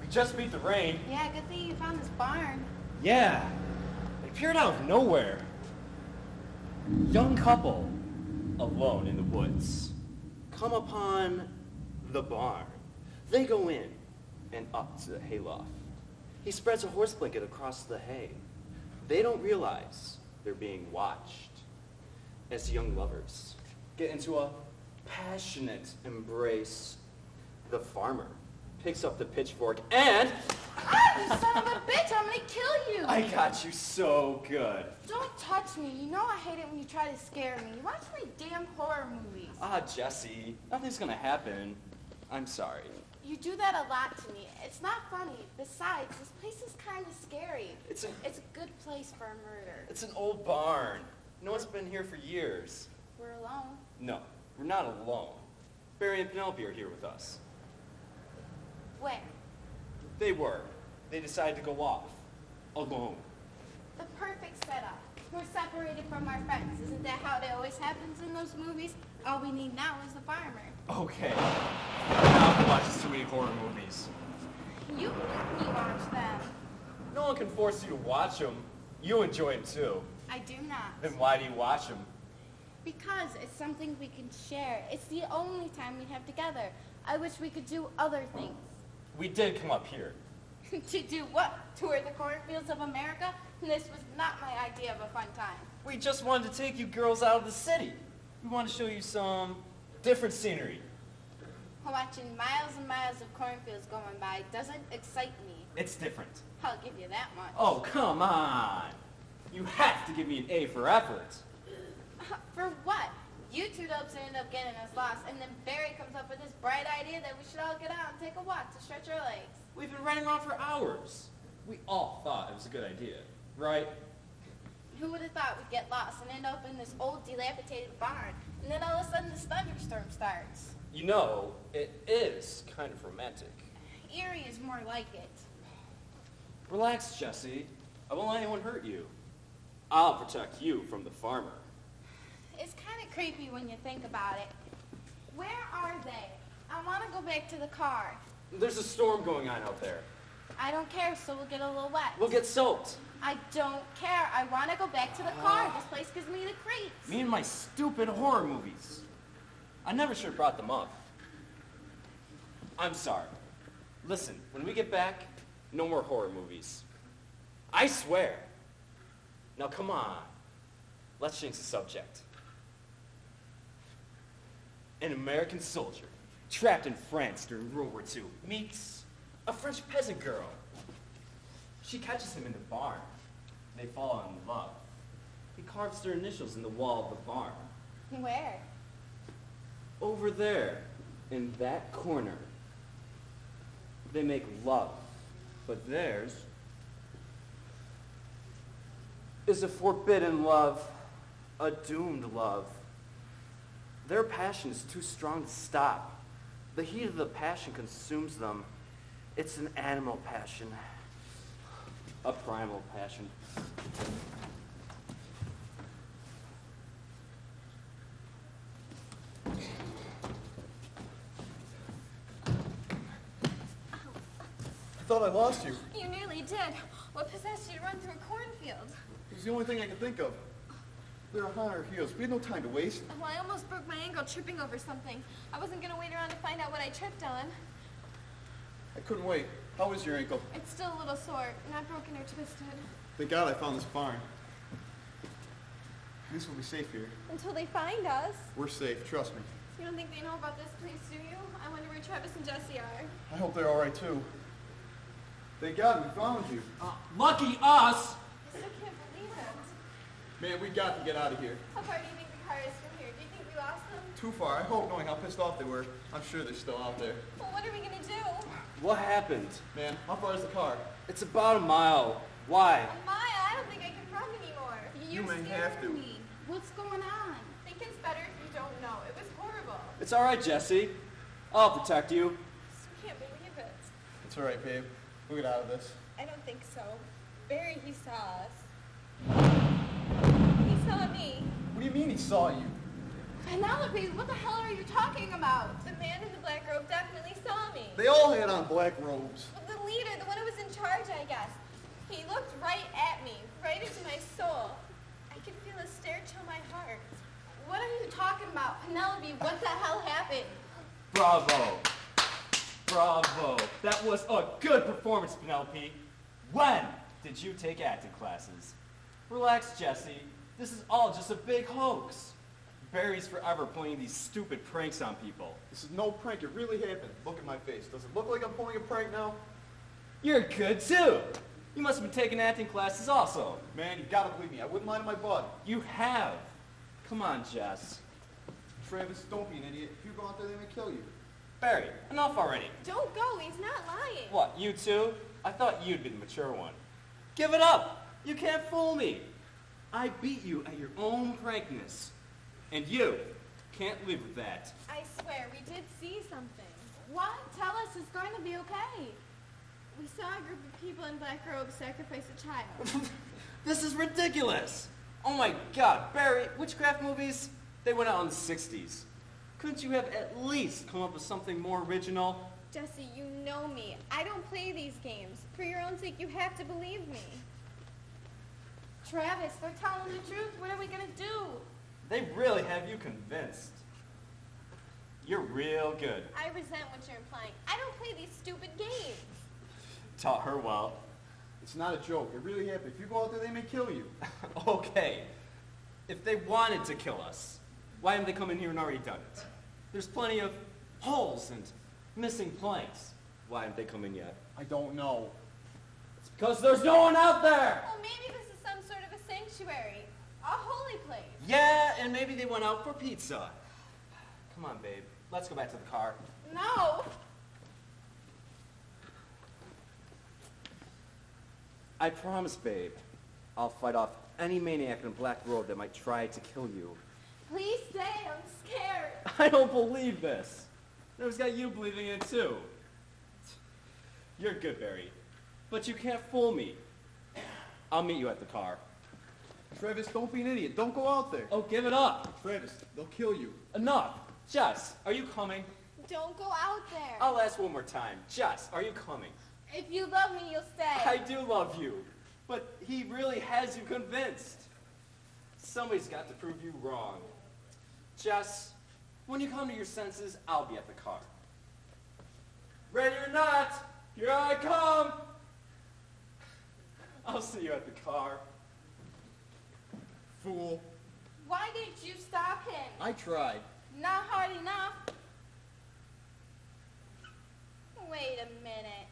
Just beat the rain. Yeah, good thing you found this barn. Yeah, it appeared out of nowhere. Young couple, alone in the woods, come upon the barn. They go in and up to the hayloft. He spreads a horse blanket across the hay. They don't realize they're being watched as young lovers get into a passionate embrace. The farmer picks up the pitchfork and... Ah, you son of a bitch, I'm gonna kill you! I got you so good. Don't touch me. You know I hate it when you try to scare me. You watch my damn horror movies. Ah, Jesse, nothing's gonna happen. I'm sorry. You do that a lot to me. It's not funny. Besides, this place is kind of scary. It's a good place for a murder. It's an old barn. No one's been here for years. We're alone. No, we're not alone. Barry and Penelope are here with us. Where? They were. They decided to go off. Alone. The perfect setup. We're separated from our friends. Isn't that how it always happens in those movies? All we need now is the farmer. Okay. Now watches too many horror movies. You make me watch them. No one can force you to watch them. You enjoy them too. I do not. Then why do you watch them? Because it's something we can share. It's the only time we have together. I wish we could do other things. We did come up here. To do what? Tour the cornfields of America? This was not my idea of a fun time. We just wanted to take you girls out of the city. We want to show you some different scenery. Watching miles and miles of cornfields going by doesn't excite me. It's different. I'll give you that much. Oh, come on. You have to give me an A for effort. For what? You two dopes ended up getting us lost, and then Barry comes up with this bright idea that we should all get out and take a walk to stretch our legs. We've been running around for hours. We all thought it was a good idea, right? Who would have thought we'd get lost and end up in this old dilapidated barn, and then all of a sudden this thunderstorm starts? You know, it is kind of romantic. Eerie is more like it. Relax, Jesse. I won't let anyone hurt you. I'll protect you from the farmer. It's kind of creepy when you think about it. Where are they? I want to go back to the car. There's a storm going on out there. I don't care, so we'll get a little wet. We'll get soaked. I don't care. I want to go back to the car. This place gives me the creeps. Me and my stupid horror movies. I never should have brought them up. I'm sorry. Listen, when we get back, no more horror movies. I swear. Now come on. Let's change the subject. An American soldier trapped in France during World War II meets a French peasant girl. She catches him in the barn. They fall in love. He carves their initials in the wall of the barn. Where? Over there, in that corner. They make love, but theirs is a forbidden love, a doomed love. Their passion is too strong to stop. The heat of the passion consumes them. It's an animal passion, a primal passion. I thought I lost you. You nearly did. What possessed you to run through a cornfield? It was the only thing I could think of. We were hot on our heels. We had no time to waste. Well, I almost broke my ankle tripping over something. I wasn't going to wait around to find out what I tripped on. I couldn't wait. How was your ankle? It's still a little sore, not broken or twisted. Thank God I found this barn. At least we'll be safe here. Until they find us. We're safe, trust me. You don't think they know about this place, do you? I wonder where Travis and Jesse are. I hope they're all right, too. Thank God we found you. Lucky us! I still can't believe it. Man, we got to get out of here. How far do you think the car is from here? Do you think we lost them? Too far. I hope, knowing how pissed off they were. I'm sure they're still out there. Well, what are we going to do? What happened? Man, how far is the car? It's about a mile. Why? Maya, I don't think I can run anymore. You may have to. Me. What's going on? I think it's better if you don't know. It was horrible. It's all right, Jesse. I'll protect you. It's all right, babe. We'll get out of this. I don't think so. Barry, he saw us. He saw me. What do you mean he saw you? Penelope, what the hell are you talking about? The man in the black robe definitely saw me. They all had on black robes. The leader, the one who was in charge, I guess. He looked right at me, right into my soul. I could feel a stare chill my heart. What are you talking about? Penelope, what the hell happened? Bravo. Bravo. That was a good performance, Penelope. When did you take acting classes? Relax, Jesse. This is all just a big hoax. Barry's forever playing these stupid pranks on people. This is no prank. It really happened. Look at my face. Does it look like I'm pulling a prank now? You're good, too. You must have been taking acting classes also. Man, you gotta believe me. I wouldn't lie to my bud. You have. Come on, Jess. Travis, don't be an idiot. If you go out there, they may kill you. Barry, enough already. Don't go, he's not lying. What, you two? I thought you'd be the mature one. Give it up. You can't fool me. I beat you at your own prankness. And you can't live with that. I swear, we did see something. What? Tell us it's going to be okay. We saw a group of people in black robes sacrifice a child. This is ridiculous. Oh my God, Barry, witchcraft movies, they went out in the 60s. Couldn't you have at least come up with something more original? Jesse, you know me. I don't play these games. For your own sake, you have to believe me. Travis, they're telling the truth. What are we going to do? They really have you convinced. You're real good. I resent what you're implying. I don't play these stupid games. Taught her well. It's not a joke. It really happened. If you go out there, they may kill you. Okay. If they wanted to kill us, why haven't they come in here and already done it? There's plenty of holes and missing planks. Why haven't they come in yet? I don't know. It's because there's no one out there! Well, maybe this is some sort of a sanctuary. A holy place. Yeah, and maybe they went out for pizza. Come on, babe. Let's go back to the car. No. I promise, babe. I'll fight off any maniac in a black robe that might try to kill you. Please stay. I'm scared. I don't believe this. There's got you believing it too. You're good, Barry. But you can't fool me. I'll meet you at the car. Travis, don't be an idiot. Don't go out there. Oh, give it up. Travis, they'll kill you. Enough. Jess, are you coming? Don't go out there. I'll ask one more time. Jess, are you coming? If you love me, you'll stay. I do love you. But he really has you convinced. Somebody's got to prove you wrong. Jess, when you come to your senses, I'll be at the car. Ready or not, here I come. I'll see you at the car. Fool. Why didn't you stop him? I tried. Not hard enough. Wait a minute.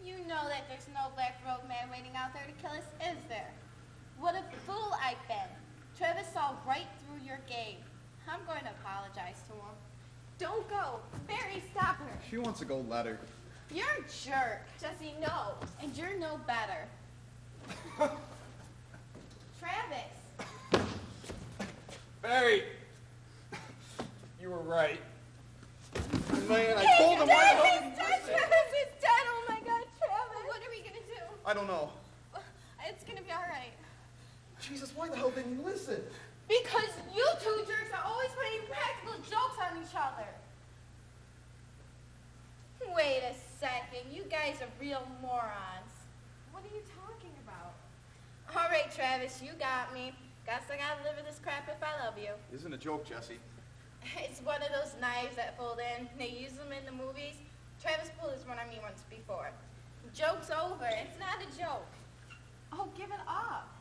You know that there's no black robe man waiting out there to kill us, is there? What a fool I've been. Travis saw right through your game. I'm going to apologize to him. Don't go. Barry, stop her. She wants to go let her. You're a jerk. Jesse, no. And you're no better. Travis. Barry, you were right. Man, I He's told him dead! why He's dead! Travis is dead! Oh my God, Travis! What are we gonna do? I don't know. It's gonna be all right. Jesus, why the hell didn't you listen? Because you two jerks are always playing practical jokes on each other. Wait a second. You guys are real morons. What are you talking about? All right, Travis, you got me. Guess I gotta live with this crap if I love you. Isn't a joke, Jesse. It's one of those knives that fold in. They use them in the movies. Travis pulled his one on me once before. Joke's over. It's not a joke. Oh, give it up.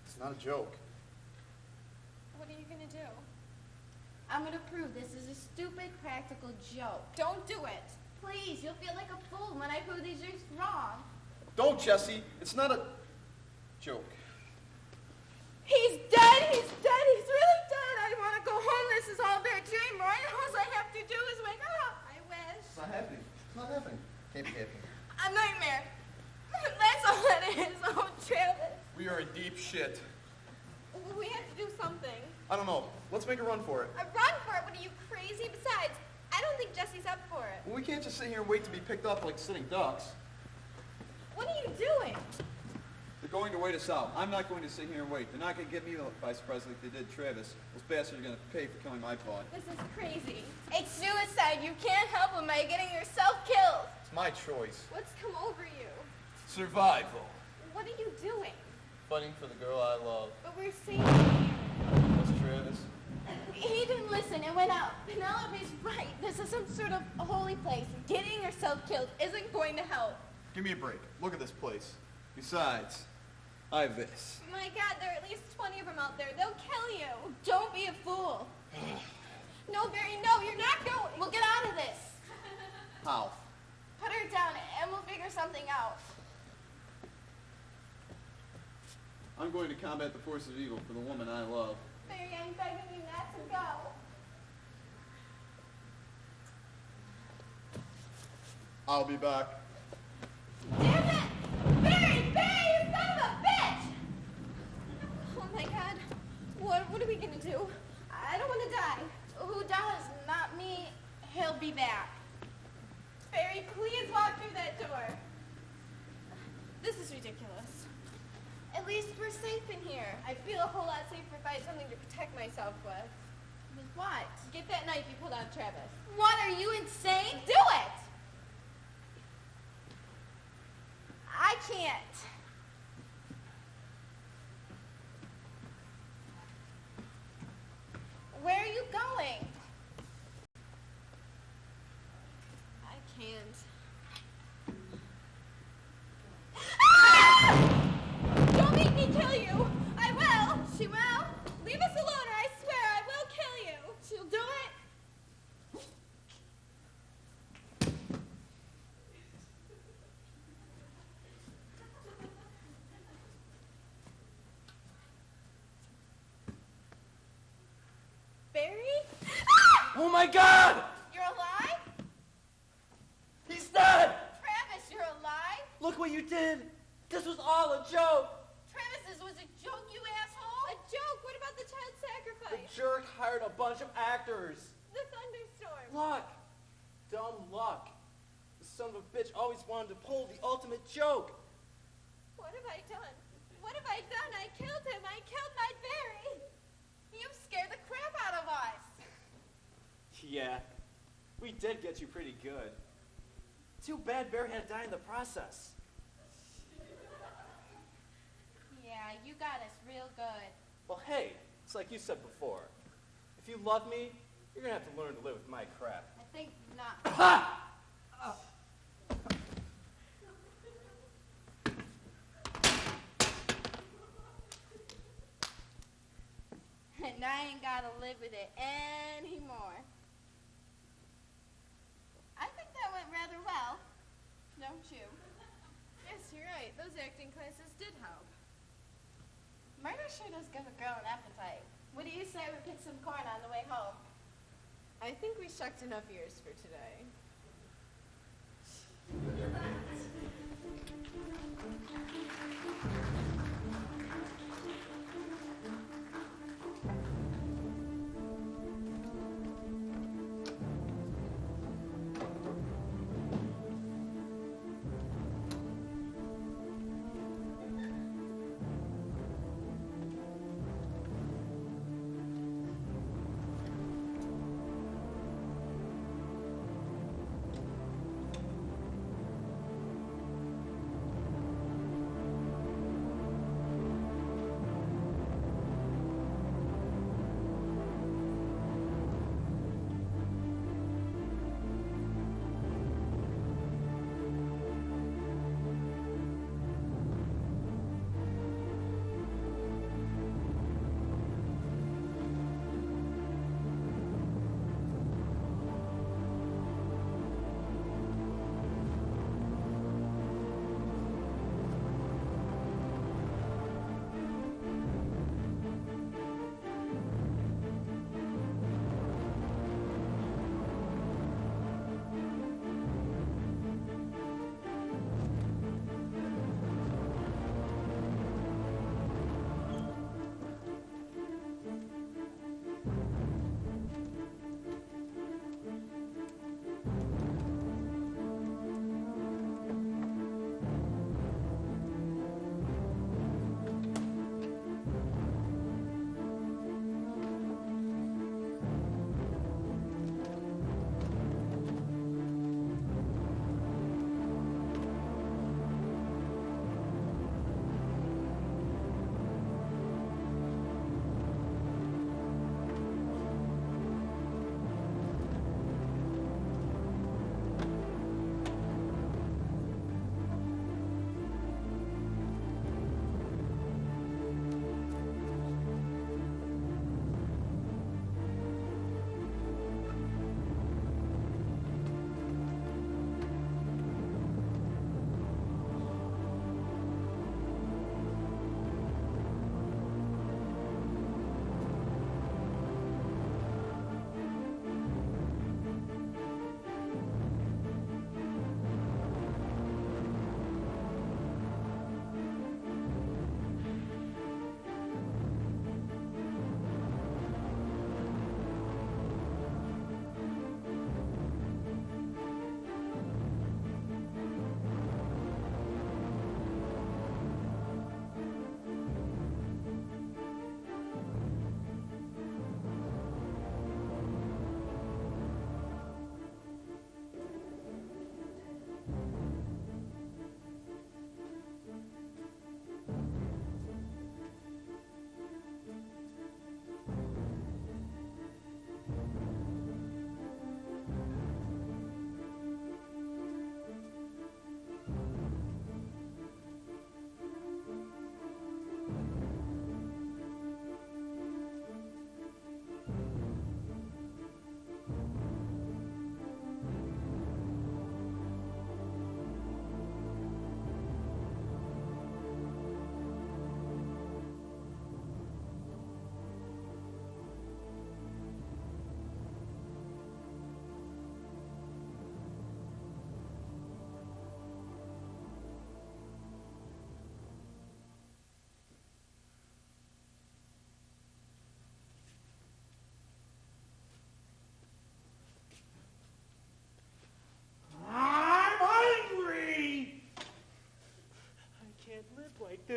It's not a joke. What are you gonna do? I'm gonna prove this is a stupid practical joke. Don't do it. Please, you'll feel like a fool when I prove these jokes wrong. Don't, Jesse. It's not a joke. He's dead! He's dead! He's really dead! I want to go home. This is all their dream, right? All I have to do is wake up. I wish. It's not happening. It's not happening. Can't be happening. A nightmare. That's all it is. Oh, Travis. We are in deep shit. We have to do something. I don't know. Let's make a run for it. Run for it. What are you, crazy? Besides, I don't don't think Jesse's up for it. Well, we can't just sit here and wait to be picked up like sitting ducks. What are you doing? They're going to wait us out. I'm not going to sit here and wait. They're not going to get me by surprise like they did Travis. Those bastards are going to pay for killing my butt. This is crazy. It's suicide. You can't help him by getting yourself killed. It's my choice. What's come over you? Survival. What are you doing? Fighting for the girl I love. But we're safe here. That's Travis. He didn't listen and went out. Penelope's right. This is some sort of a holy place. Getting yourself killed isn't going to help. Give me a break. Look at this place. Besides, I have this. My God, there are at least 20 of them out there. They'll kill you. Don't be a fool. No, Barry, no, you're not going. We'll get out of this. How? Put her down and we'll figure something out. I'm going to combat the forces of evil for the woman I love. Barry, I'm begging you not to go. I'll be back. Damn it! Barry! Barry, you son of a bitch! Oh my God. What are we gonna do? I don't want to die. Who does? Not me. He'll be back. Barry, please walk through that door. This is ridiculous. At least we're safe in here. I feel a whole lot safer if I had something to protect myself with. With what? Get that knife you pulled out, Travis. What? Are you insane? Do it! I can't. Where are you going? I can't. Don't make me kill you! I will! She will! Leave us alone or I swear I will kill you! She'll do it. Barry? Oh my God! You're alive? He's dead! Travis, you're alive? Look what you did! This was all a joke! Travis, this was a joke, you asshole. A joke? What about the child The sacrifice? jerk hired a bunch of actors. The thunderstorm. Luck! Dumb luck. The son of a bitch always wanted to pull the ultimate joke. What have I done? What have I done? I killed him. I killed my Barry. You scared the crap out of us. Yeah, we did get you pretty good. Too bad Barry had to die in the process. Yeah, you got us real good. Well, hey, it's like you said before. If you love me, you're gonna have to learn to live with my crap. I think not. Ha! And I ain't gotta live with it anymore. I think that went rather well, don't you? Yes, you're right. Those acting classes did help. Murder sure does give a girl an appetite. What do you say we pick some corn on the way home? I think we shucked enough ears for today.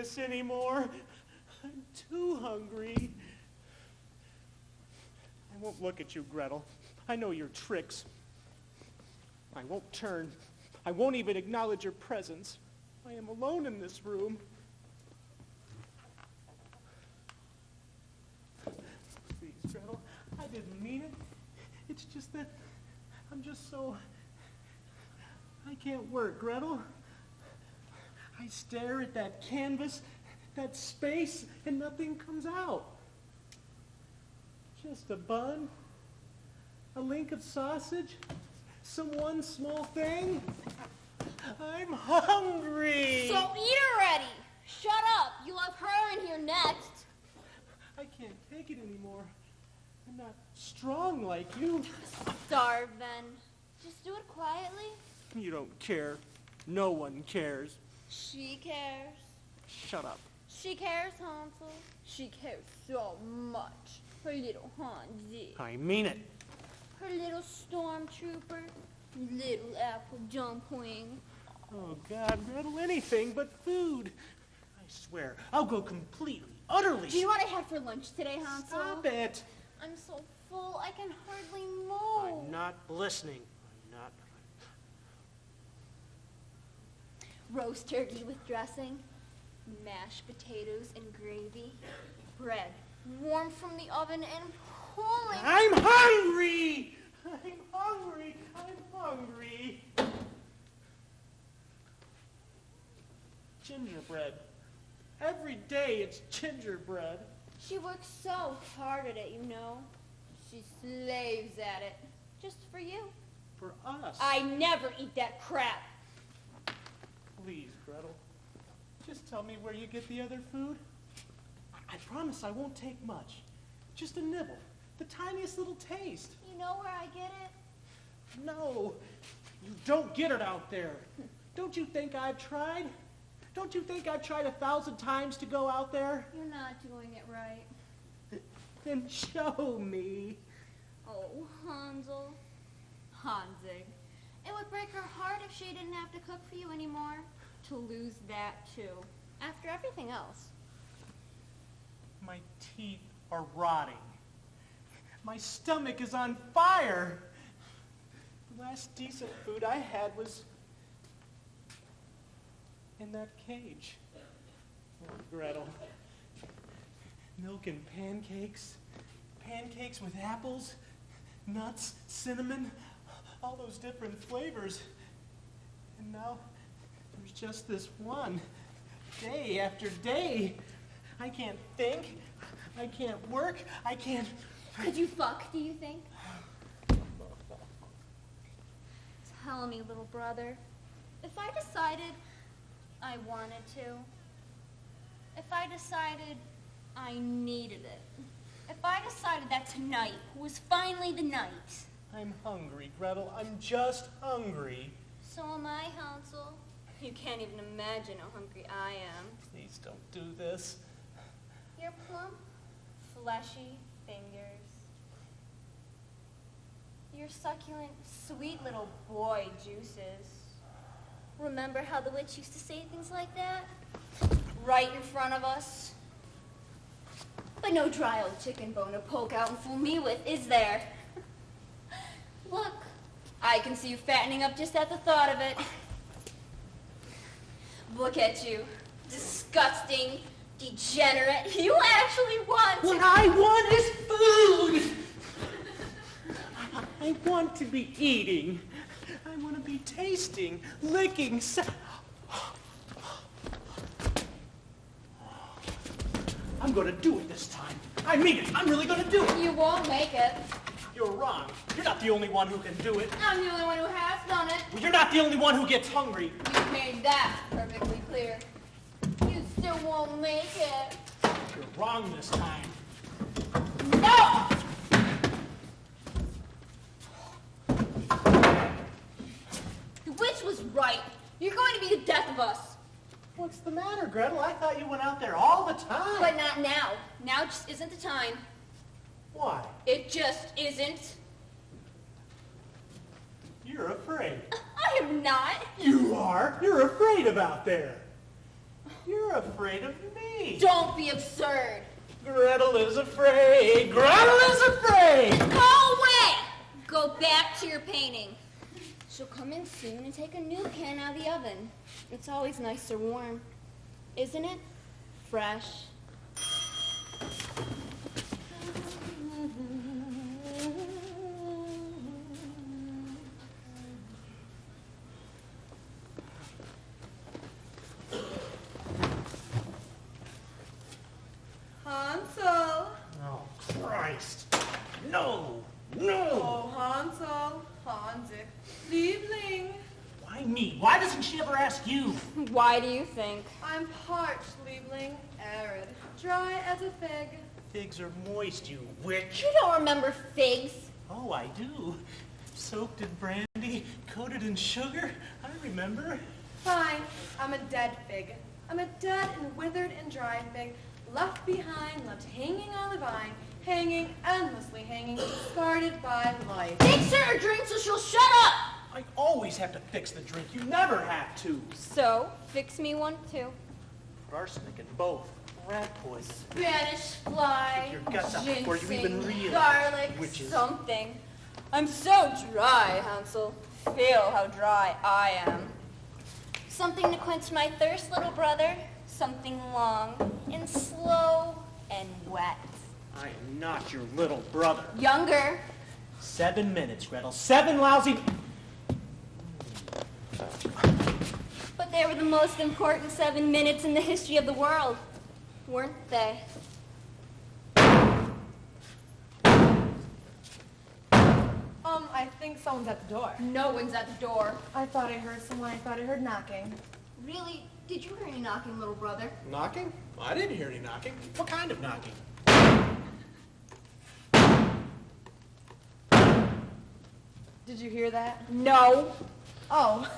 this anymore. I'm too hungry. I won't look at you, Gretel. I know your tricks. I won't turn. I won't even acknowledge your presence. I am alone in this room. Please, Gretel, I didn't mean it. It's just that I'm just so... I can't work, Gretel. I stare at that canvas, that space, and nothing comes out. Just a bun, a link of sausage, some one small thing. I'm hungry. So eat already. Shut up. You'll have her in here next. I can't take it anymore. I'm not strong like you. Starve then. Just do it quietly. You don't care. No one cares. She cares. Shut up. She cares, Hansel. She cares so much. Her little Hansi. I mean it. Her little stormtrooper. Little apple dumpling. Oh, God, Gretel, anything but food. I swear, I'll go completely, utterly... Do you know what I had for lunch today, Hansel? Stop it. I'm so full, I can hardly move. I'm not listening. I'm not... Roast turkey with dressing, mashed potatoes and gravy, bread warm from the oven and pulling. I'm hungry! I'm hungry! I'm hungry! Gingerbread. Every day it's gingerbread. She works so hard at it, you know. She slaves at it. Just for you. For us. I never eat that crap. Please, Gretel. Just tell me where you get the other food. I promise I won't take much. Just a nibble. The tiniest little taste. You know where I get it? No, you don't get it out there. Don't you think I've tried? Don't you think I've tried 1,000 times to go out there? You're not doing it right. Then show me. Oh, Hansel. Hansig. It would break her heart if she didn't have to cook for you anymore. To lose that, too. After everything else. My teeth are rotting. My stomach is on fire. The last decent food I had was in that cage. Oh, Gretel. Milk and pancakes. Pancakes with apples, nuts, cinnamon, all those different flavors. And now there's just this one. Day after day. I can't think. I can't work. I can't... Could you fuck, do you think? Tell me, little brother. If I decided I wanted to, if I decided I needed it, if I decided that tonight was finally the night. I'm hungry, Gretel. I'm just hungry. So am I, Hansel. You can't even imagine how hungry I am. Please don't do this. Your plump, fleshy fingers. Your succulent, sweet little boy juices. Remember how the witch used to say things like that? Right in front of us? But no dry old chicken bone to poke out and fool me with, is there? Look, I can see you fattening up just at the thought of it. Look at you. Disgusting, degenerate. You actually want... What I want is food! I want to be eating. I want to be tasting, licking, I'm going to do it this time. I mean it. I'm really going to do it. You won't make it. You're wrong. You're not the only one who can do it. I'm the only one who has done it. You're not the only one who gets hungry. You've made that perfectly clear. You still won't make it. You're wrong this time. No! The witch was right. You're going to be the death of us. What's the matter, Gretel? I thought you went out there all the time. But not now. Now just isn't the time. Why? It just isn't. You're afraid. I am not. You are. You're afraid of out there. You're afraid of me. Don't be absurd. Gretel is afraid. Gretel is afraid. Go away! Go back to your painting. She'll come in soon and take a new pan out of the oven. It's always nice or warm. Isn't it? Fresh. Hansel. Oh, Christ. No. Oh, Hansel. Hansik. Liebling. Why me? Why doesn't she ever ask you? Why do you think? I'm parched, Liebling. Arid. Dry as a fig. Figs are moist, you witch. You don't remember figs. Oh, I do. Soaked in brandy, coated in sugar. I remember. Fine. I'm a dead fig. I'm a dead and withered and dry fig. Left behind, left hanging on the vine. Hanging, endlessly hanging, discarded by life. Fix her a drink so she'll shut up! I always have to fix the drink. You never have to. So, fix me one too. Put arsenic in both. Rat poison. Spanish fly, Your guts out before you even ginseng, realize. garlic, Witches. something. I'm so dry, Hansel. Feel how dry I am. Something to quench my thirst, little brother. Something long and slow and wet. I am not your little brother. Younger. 7 minutes, Gretel. 7 lousy... But they were the most important 7 minutes in the history of the world, weren't they? I think someone's at the door. No one's at the door. I thought I heard someone. I thought I heard knocking. Really? Did you hear any knocking, little brother? Knocking? I didn't hear any knocking. What kind of knocking? Did you hear that? No. Oh.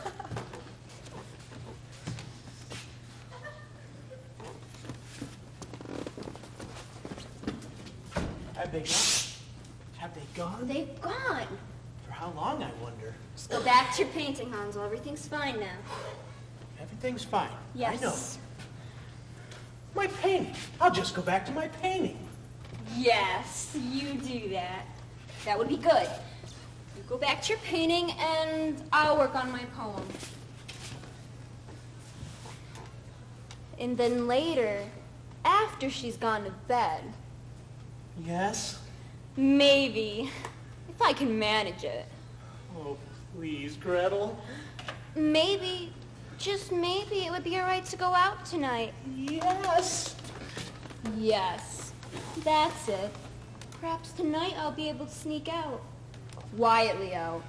Have they gone? Have they gone? They've gone. For how long, I wonder? Just go back to your painting, Hansel. Everything's fine now. Everything's fine. Yes. I know. My painting. I'll just go back to my painting. Yes, you do that. That would be good. You go back to your painting, and I'll work on my poem. And then later, after she's gone to bed, Yes? maybe, if I can manage it, Oh, please, Gretel. maybe, just maybe, it would be all right to go out tonight. Yes. Yes, that's it. Perhaps tonight I'll be able to sneak out. Quietly out.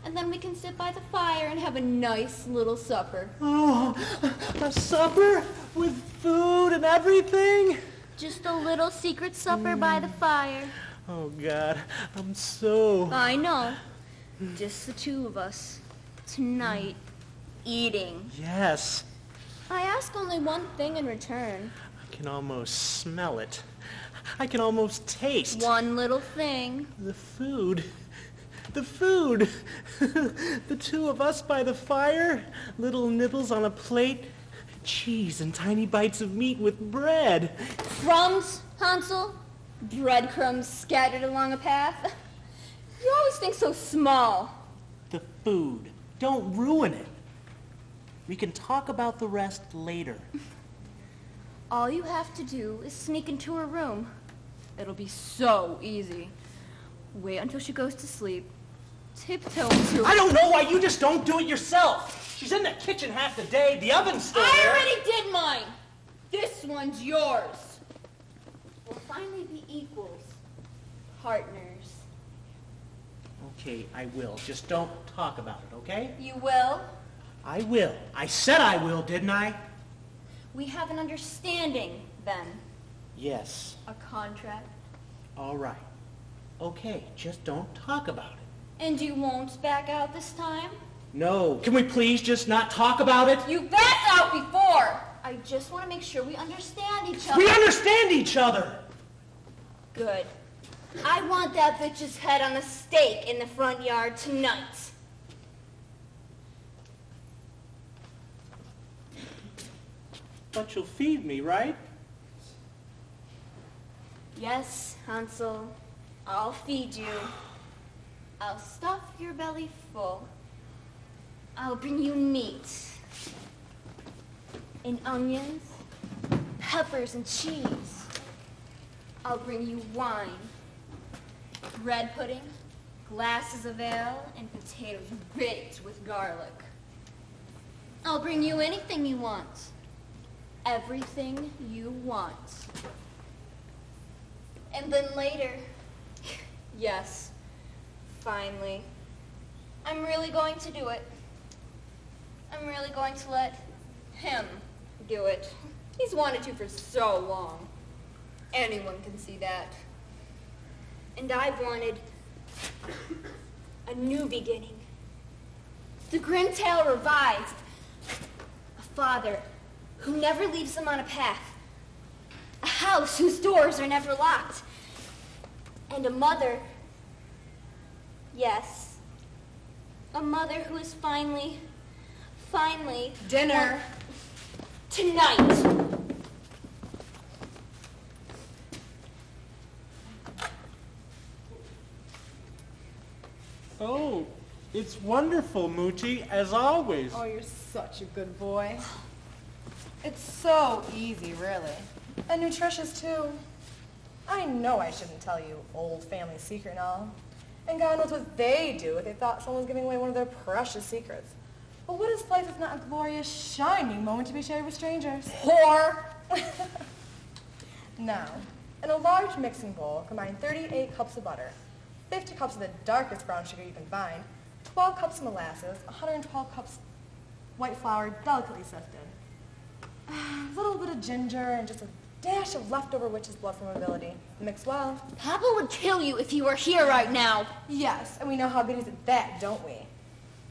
And then we can sit by the fire and have a nice little supper. Oh, a supper with food and everything? Just a little secret supper by the fire. Oh, God, I'm so... I know. Just the two of us. Tonight. Eating. Yes. I ask only one thing in return. I can almost smell it. I can almost taste One little thing. the food. The food. The two of us by the fire, little nibbles on a plate, cheese and tiny bites of meat with bread. Crumbs, Hansel? Breadcrumbs scattered along a path? You always think so small. The food. Don't ruin it. We can talk about the rest later. All you have to do is sneak into her room. It'll be so easy. Wait until she goes to sleep. Tiptoe into I don't know why you just don't do it yourself. She's in the kitchen half the day. The oven's still I there. already did mine. This one's yours. We'll finally be equals. Partners. Okay, I will. Just don't talk about it, okay? You will? I will. I said I will, didn't I? We have an understanding, then. Yes. A contract. All right. Okay, just don't talk about it. And you won't back out this time? No. Can we please just not talk about it? You backed out before! I just want to make sure we understand each other. We understand each other. Good. I want that bitch's head on a stake in the front yard tonight. But you'll feed me, right? Yes, Hansel, I'll feed you. I'll stuff your belly full. I'll bring you meat and onions, peppers and cheese. I'll bring you wine, bread pudding, glasses of ale, and potatoes baked with garlic. I'll bring you anything you want. Everything you want. And then later, yes, finally, I'm really going to do it. I'm really going to let him do it. He's wanted to for so long. Anyone can see that. And I've wanted a new beginning. The Grim Tale revived. A father who never leaves them on a path. A house whose doors are never locked. And a mother, yes, a mother who is finally, Dinner. Tonight. Oh, it's wonderful, Moochie, as always. Oh, you're such a good boy. It's so easy, really. And nutritious, too. I know I shouldn't tell you old family secret and all. And God knows what they do if they thought someone was giving away one of their precious secrets. But what is life if not a glorious, shining moment to be shared with strangers? Whore. Now, in a large mixing bowl, combine 38 cups of butter, 50 cups of the darkest brown sugar you can find, 12 cups of molasses, 112 cups white flour, delicately sifted. A little bit of ginger and just a dash of leftover witch's blood from ability. Mix well. Papa would kill you if he were here right now. Yes, and we know how good he's at that, don't we?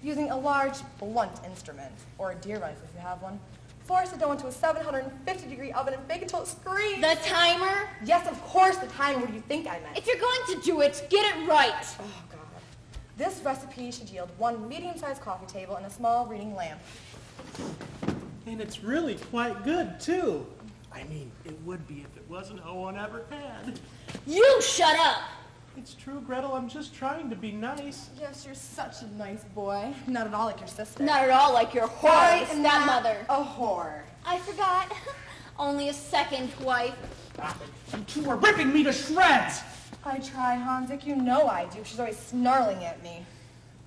Using a large, blunt instrument, or a deer rifle if you have one, force the dough into a 750-degree oven and bake until it screams. The timer? Yes, of course, the timer. What do you think I meant? If you're going to do it, get it right. Oh, God. This recipe should yield one medium-sized coffee table and a small reading lamp. And it's really quite good, too. I mean, it would be if it wasn't all one ever had. You shut up. It's true, Gretel. I'm just trying to be nice. Yes, you're such a nice boy. Not at all like your sister. Not at all like your I whore am not stepmother. a whore. I forgot. Only a second wife. Stop it. You two are ripping me to shreds! I try, Hanzik. You know I do. She's always snarling at me.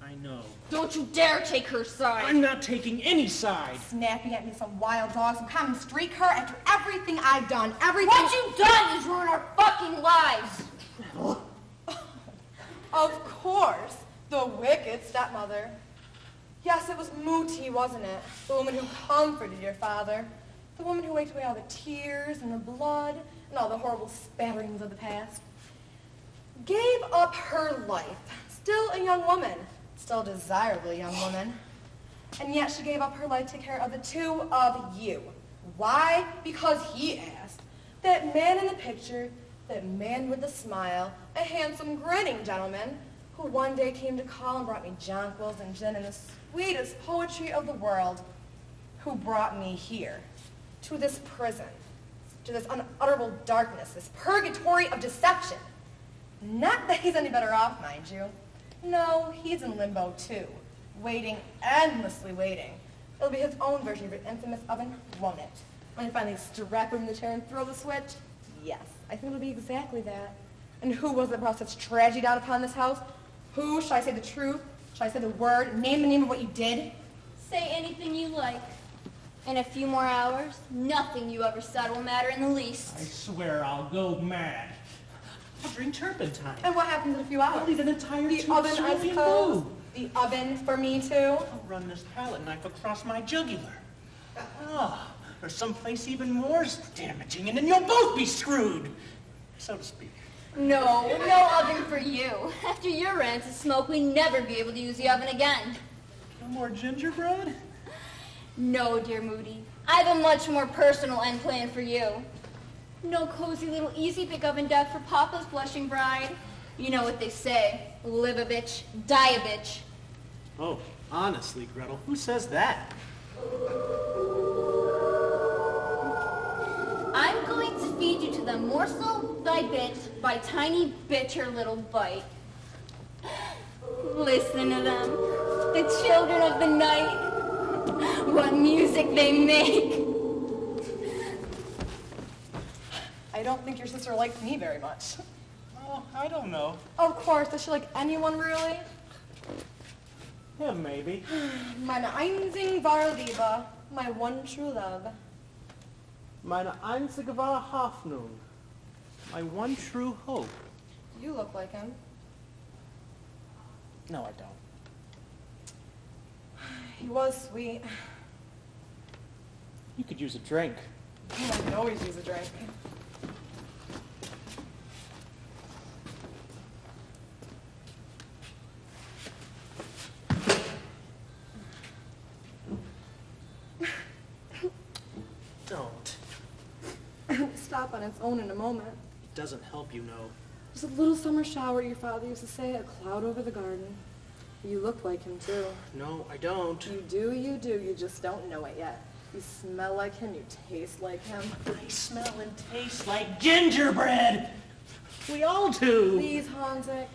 I know. Don't you dare take her side. I'm not taking any side. Snapping at me some wild dog, some common street car after everything I've done. Everything. What you've done is ruin our fucking lives. Of course, the wicked stepmother. Yes, it was Mooty, wasn't it? The woman who comforted your father. The woman who wiped away all the tears and the blood and all the horrible spatterings of the past. Gave up her life. Still a young woman. Still a desirable young woman. And yet she gave up her life to take care of the two of you. Why? Because he asked. That man in the picture, that man with the smile, a handsome, grinning gentleman, who one day came to call and brought me jonquils and gin and the sweetest poetry of the world, who brought me here, to this prison, to this unutterable darkness, this purgatory of deception. Not that he's any better off, mind you. No, he's in limbo too, waiting, endlessly waiting. It'll be his own version of your infamous oven, won't it? When you finally strap him in the chair and throw the switch? Yes, I think it'll be exactly that. And who was it that brought such tragedy down upon this house? Who? Shall I say the truth? Shall I say the word? Name the name of what you did? Say anything you like. In a few more hours, nothing you ever said will matter in the least. I swear I'll go mad. I'll drink turpentine. And what happens in a few hours? I'll leave an entire The tube oven, I Cerulean suppose. blue. The oven for me, too. I'll run this palette knife across my jugular. Oh, or someplace even more damaging, and then you'll both be screwed, so to speak. No oven for you. After your rancid smoke, we'd never be able to use the oven again. No more gingerbread? No, dear Moody. I have a much more personal end plan for you. No cozy little easy pick oven deck for Papa's blushing bride. You know what they say, live a bitch, die a bitch. Oh, honestly, Gretel, who says that? the morsel thy bit by tiny bitter little bite. Listen to them, the children of the night. What music they make. I don't think your sister likes me very much. Oh, I don't know. Of course, does she like anyone really? Yeah, maybe. Meine einzige wahre Liebe, my one true love. Meine einzige wahre Hoffnung. My one true hope. You look like him. No, I don't. He was sweet. You could use a drink. I could always use a drink. Don't. Stop on its own in a moment. It doesn't help, you know. Just a little summer shower, your father used to say, a cloud over the garden. You look like him, too. No, I don't. You do, you just don't know it yet. You smell like him, you taste like him. I smell and taste like gingerbread. We all do. Please, Hanzik.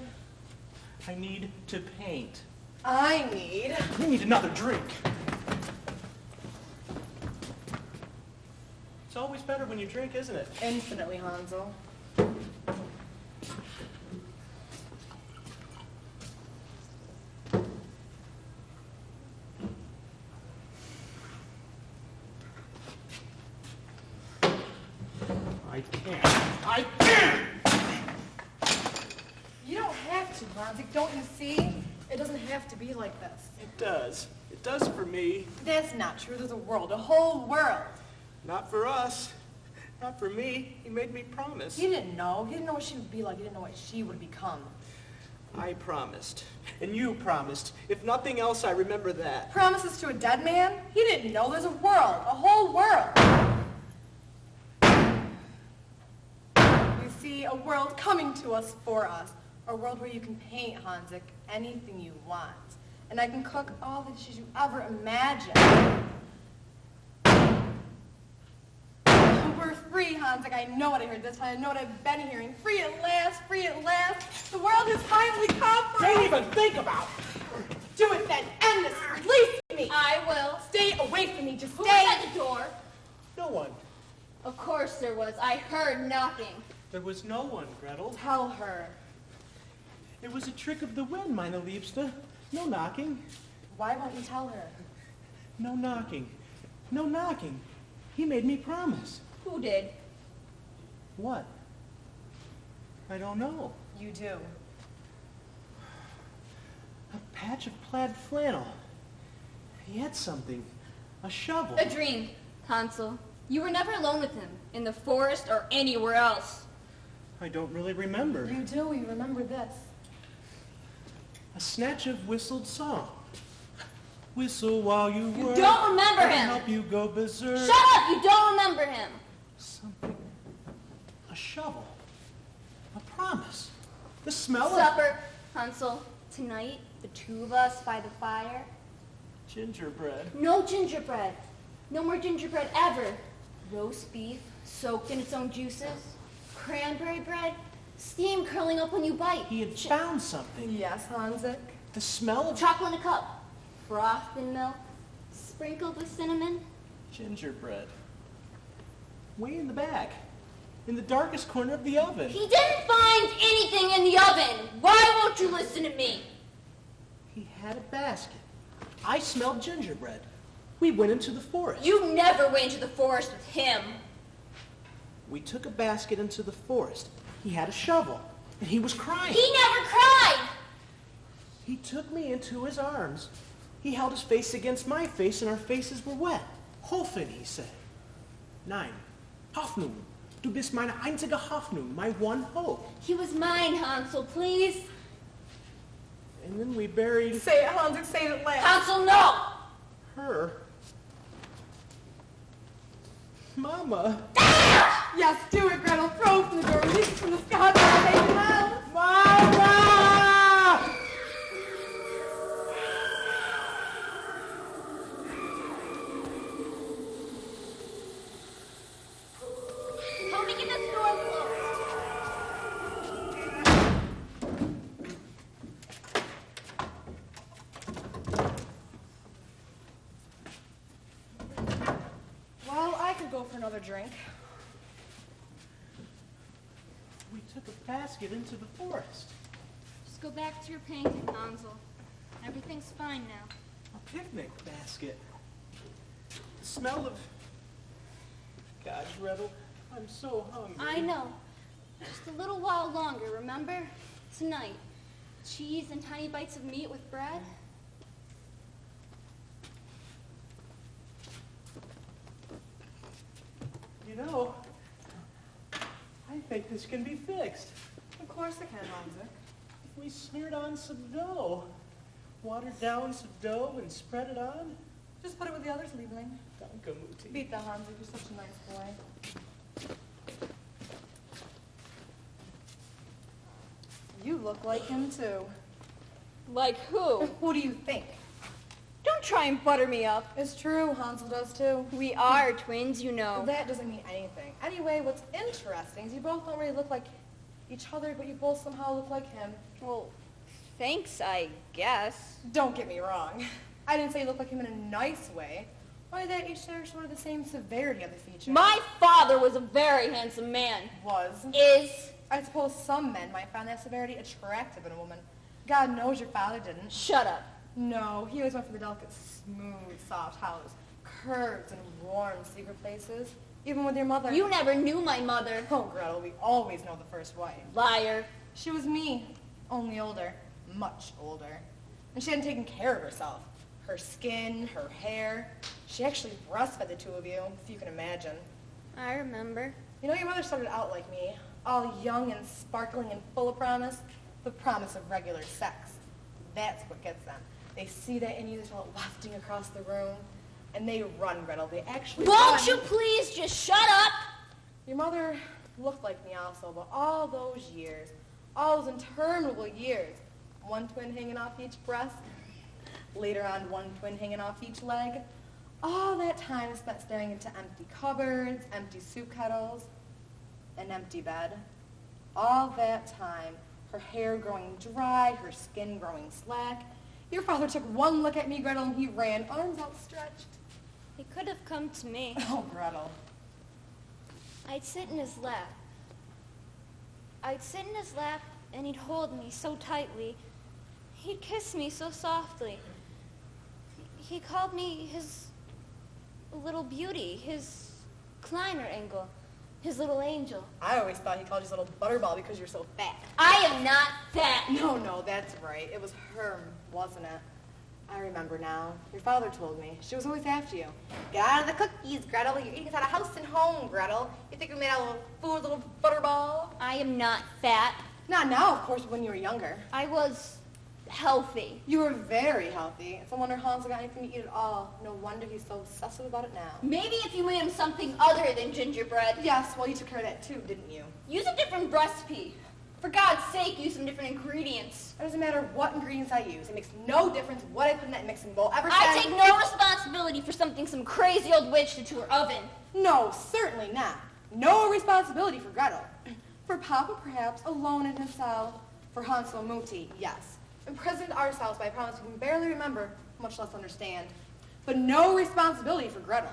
I need to paint. I need... We need another drink. It's always better when you drink, isn't it? Infinitely, Hansel. I can't. I can't! You don't have to, Hanzik, don't you see? It doesn't have to be like this. It does. It does for me. That's not true. There's a world, a whole world. Not for us. Not for me. He made me promise. He didn't know. He didn't know what she would be like. He didn't know what she would become. I promised. And you promised. If nothing else, I remember that. Promises to a dead man? He didn't know. There's a world, a whole world. You see, a world coming to us for us. A world where you can paint, Hanzik, anything you want. And I can cook all the dishes you ever imagined. We're free, Hanzik. I know what I heard this time. I know what I've been hearing. Free at last, free at last. The world has finally come for us. Don't even think about it. Do it then. End this. Release me. I will. Stay away from me. Just Who stay. was at the door? No one. Of course there was. I heard knocking. There was no one, Gretel. Tell her. It was a trick of the wind, meine Liebste. No knocking. Why won't you tell her? No knocking. No knocking. He made me promise. Who did? What? I don't know. You do. A patch of plaid flannel. He had something. A shovel. A dream, Hansel. You were never alone with him, in the forest or anywhere else. I don't really remember. You do. You remember this. A snatch of whistled song. Whistle while you work. You don't remember I'll him. help you go berserk. Shut up! You don't remember him. Something. A shovel. A promise. The smell of Supper, Hansel. Tonight, the two of us by the fire. gingerbread. No gingerbread. No more gingerbread ever. Roast beef, soaked in its own juices. Cranberry bread, steam curling up when you bite. He had found something. Yes, Hanzik. The smell of Chocolate in a cup. Froth in milk. Sprinkled with cinnamon. gingerbread. Way in the back. In the darkest corner of the oven. He didn't find anything in the oven. Why won't you listen to me? He had a basket. I smelled gingerbread. We went into the forest. You never went into the forest with him. We took a basket into the forest. He had a shovel, and he was crying. He never cried. He took me into his arms. He held his face against my face, and our faces were wet. Hoffen, he said. Nein, Hoffnung. Du bist meine einzige Hoffnung, my one hope. He was mine, Hansel, please. And then we buried Say it, Hanzik. Say it loud. Hansel, no. her. Mama. Yes, do it, Gretel. Throw it from the door. Release it from the sky. Take it out. Mama! Help me get this door closed. another drink. We took a basket into the forest. Just go back to your painting, Hansel. Everything's fine now. A picnic basket. The smell of... God, Gretel, I'm so hungry. I know. Just a little while longer, remember? Tonight. Cheese and tiny bites of meat with bread. You know, I think this can be fixed. Of course it can, Hansel. If we smeared on some dough, watered down some dough and spread it on. Just put it with the others, Liebling. Danke, Mutti. Beat the Hansel, you're such a nice boy. You look like him, too. Like who? Who do you think? Don't try and butter me up. It's true, Hansel does, too. We are twins, you know. That doesn't mean anything. Anyway, what's interesting is you both don't really look like each other, but you both somehow look like him. Well, thanks, I guess. Don't get me wrong. I didn't say you look like him in a nice way. Only that you share sort of the same severity of the features. My father was a very handsome man. Was. Is. I suppose some men might find that severity attractive in a woman. God knows your father didn't. Shut up. No, he always went for the delicate, smooth, soft hollows, curves and warm, secret places. Even with your mother. You never knew my mother. Oh, Gretel, we always know the first wife. Liar. She was me, only older, much older. And she hadn't taken care of herself. Her skin, her hair. She actually breastfed the two of you, if you can imagine. I remember. You know, your mother started out like me, all young and sparkling and full of promise. The promise of regular sex. That's what gets them. They see that in you, they feel it wafting across the room, and they run, Gretel. They actually Won't run. you please just shut up? Your mother looked like me also, but all those years, all those interminable years, one twin hanging off each breast, later on one twin hanging off each leg, all that time spent staring into empty cupboards, empty soup kettles, an empty bed. All that time, her hair growing dry, her skin growing slack. Your father took one look at me, Gretel, and he ran, arms outstretched. He could have come to me. Oh, Gretel. I'd sit in his lap. And he'd hold me so tightly. He'd kiss me so softly. He called me his little beauty, his Kleiner Engel, his little angel. I always thought he called you his little butterball because you're so fat. I am not fat. No, that's right. It was Herm, wasn't it? I remember now. Your father told me. She was always after you. Get out of the cookies, Gretel. You're eating us out of house and home, Gretel. You think we made out of little food, little butterball? I am not fat. Not now, of course, when you were younger. I was healthy. You were very healthy. It's no wonder Hansel got anything to eat at all. No wonder he's so obsessive about it now. Maybe if you made him something other than gingerbread. Yes, well, you took care of that too, didn't you? Use a different recipe. For God's sake, use some different ingredients. It doesn't matter what ingredients I use. It makes no difference what I put in that mixing bowl. I take no responsibility for something some crazy old witch did to her oven. No, certainly not. No responsibility for Gretel. For Papa, perhaps, alone in his cell. For Hansel Mutti, yes. Imprisoned ourselves by promise we can barely remember, much less understand. But no responsibility for Gretel.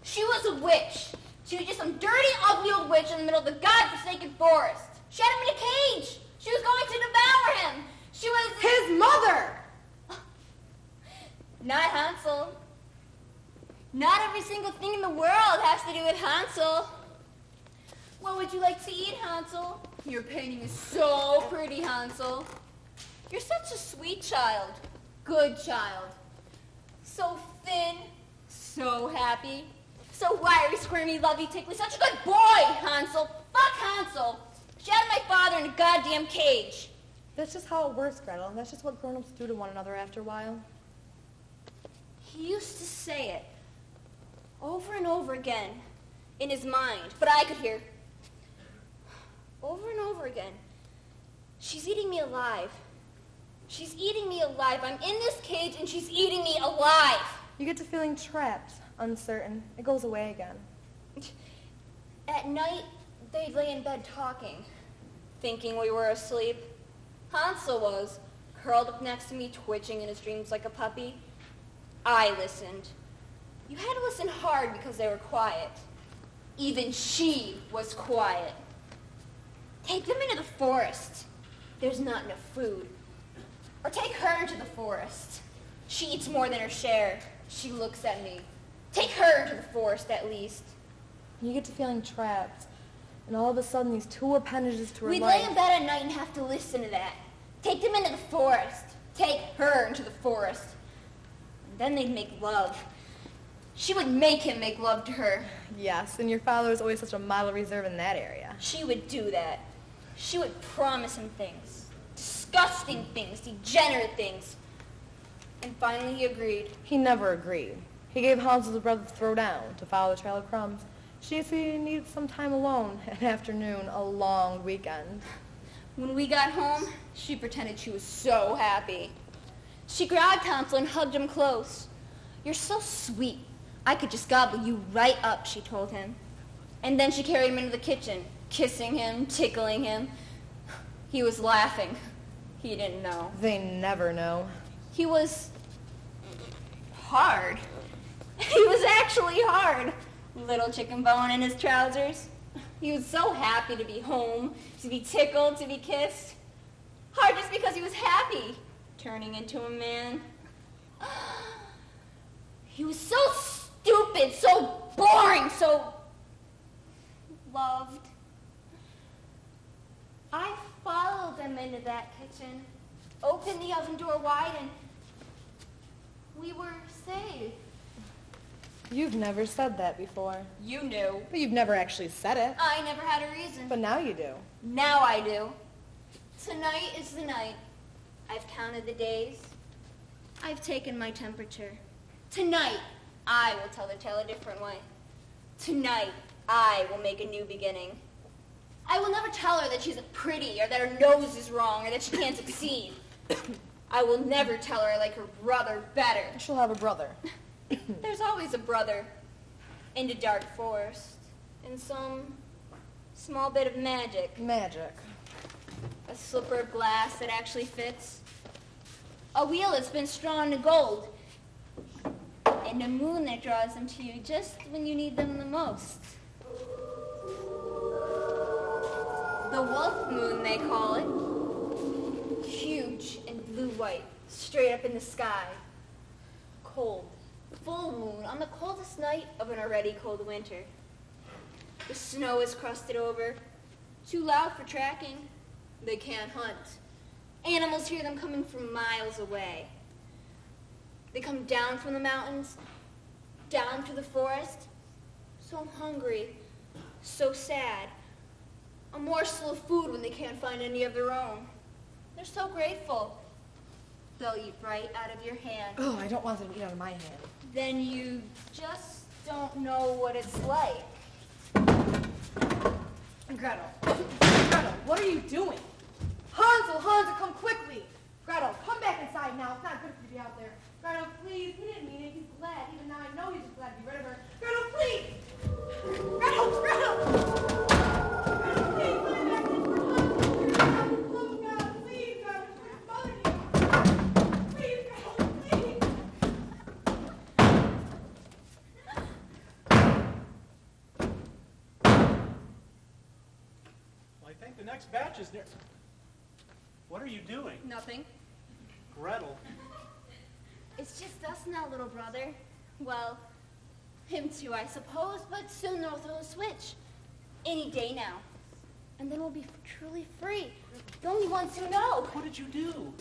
She was a witch. She was just some dirty, ugly old witch in the middle of the godforsaken forest. She had him in a cage. She was going to devour him. She was... His mother! Not Hansel. Not every single thing in the world has to do with Hansel. What would you like to eat, Hansel? Your painting is so pretty, Hansel. You're such a sweet child. Good child. So thin. So happy. So wiry, squirmy, lovey, tickly. Such a good boy, Hansel. Fuck Hansel. She had my father in a goddamn cage. That's just how it works, Gretel, and that's just what grown-ups do to one another after a while. He used to say it over and over again in his mind, but I could hear over and over again. She's eating me alive. She's eating me alive. I'm in this cage and she's eating me alive. You get to feeling trapped, uncertain. It goes away again. At night, they'd lay in bed talking, thinking we were asleep. Hansel was, curled up next to me, twitching in his dreams like a puppy. I listened. You had to listen hard because they were quiet. Even she was quiet. Take them into the forest. There's not enough food. Or take her into the forest. She eats more than her share. She looks at me. Take her into the forest at least. You get to feeling trapped. And all of a sudden, these two appendages to her We'd life. lay in bed at night and have to listen to that. Take them into the forest. Take her into the forest. And then they'd make love. She would make him make love to her. Yes, and your father was always such a model reserve in that area. She would do that. She would promise him things. Disgusting things, degenerate things. And finally he agreed. He never agreed. He gave Hansel's brother the throw down to follow the trail of crumbs. She said he needed some time alone, an afternoon, a long weekend. When we got home, she pretended she was so happy. She grabbed Hansel and hugged him close. You're so sweet. I could just gobble you right up, she told him. And then she carried him into the kitchen, kissing him, tickling him. He was laughing. He didn't know. They never know. He was hard. He was actually hard. Little chicken bone in his trousers. He was so happy to be home, to be tickled, to be kissed. Hard just because he was happy, turning into a man. He was so stupid, so boring, so loved. I followed them into that kitchen, opened the oven door wide, and we were saved. You've never said that before. You knew. But you've never actually said it. I never had a reason. But now you do. Now I do. Tonight is the night. I've counted the days. I've taken my temperature. Tonight, I will tell the tale a different way. Tonight, I will make a new beginning. I will never tell her that she's pretty, or that her nose is wrong, or that she can't succeed. I will never tell her I like her brother better. She'll have a brother. There's always a brother in the dark forest, in some small bit of magic. Magic. A slipper of glass that actually fits. A wheel that's been strung to gold. And a moon that draws them to you just when you need them the most. The wolf moon, they call it. Huge and blue-white, straight up in the sky. Cold. Full moon on the coldest night of an already cold winter. The snow is crusted over. Too loud for tracking. They can't hunt. Animals hear them coming from miles away. They come down from the mountains, down to the forest, so hungry, so sad. A morsel of food when they can't find any of their own. They're so grateful. They'll eat right out of your hand. Oh, I don't want them to eat out of my hand. Then you just don't know what it's like. Gretel. Gretel, what are you doing? Hansel, come quickly. Gretel, come back inside now. It's not good for you to be out there. Gretel, please. He didn't mean it. He's glad. Even now I know he's just glad to be rid of her. Gretel, please. Gretel. Gretel, please. Let me back in for Hansel. Oh, God, please, Gretel. Please, mother you. Please, Gretel, please. Well, I think the next batch is near. What are you doing? Nothing. Gretel. It's just us now, little brother. Well, him too, I suppose, but soon they'll throw a switch. Any day now. And then we'll be truly free. The only ones who know. What did you do?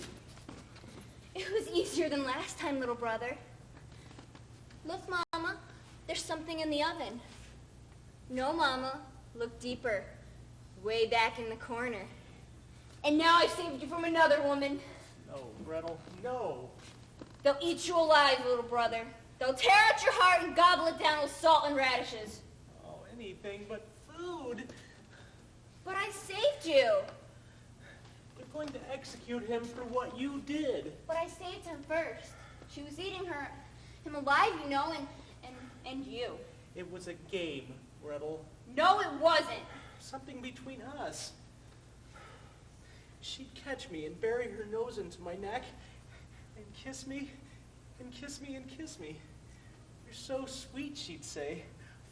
It was easier than last time, little brother. Look, Mama, there's something in the oven. No, Mama, look deeper. Way back in the corner. And now I've saved you from another woman. No, Gretel, no. They'll eat you alive, little brother. They'll tear out your heart and gobble it down with salt and radishes. Oh, anything but food. But I saved you. They're going to execute him for what you did. But I saved him first. She was eating him alive, you know, and you. It was a game, Gretel. No, it wasn't. Something between us. She'd catch me and bury her nose into my neck and kiss me and kiss me and kiss me. You're so sweet, she'd say.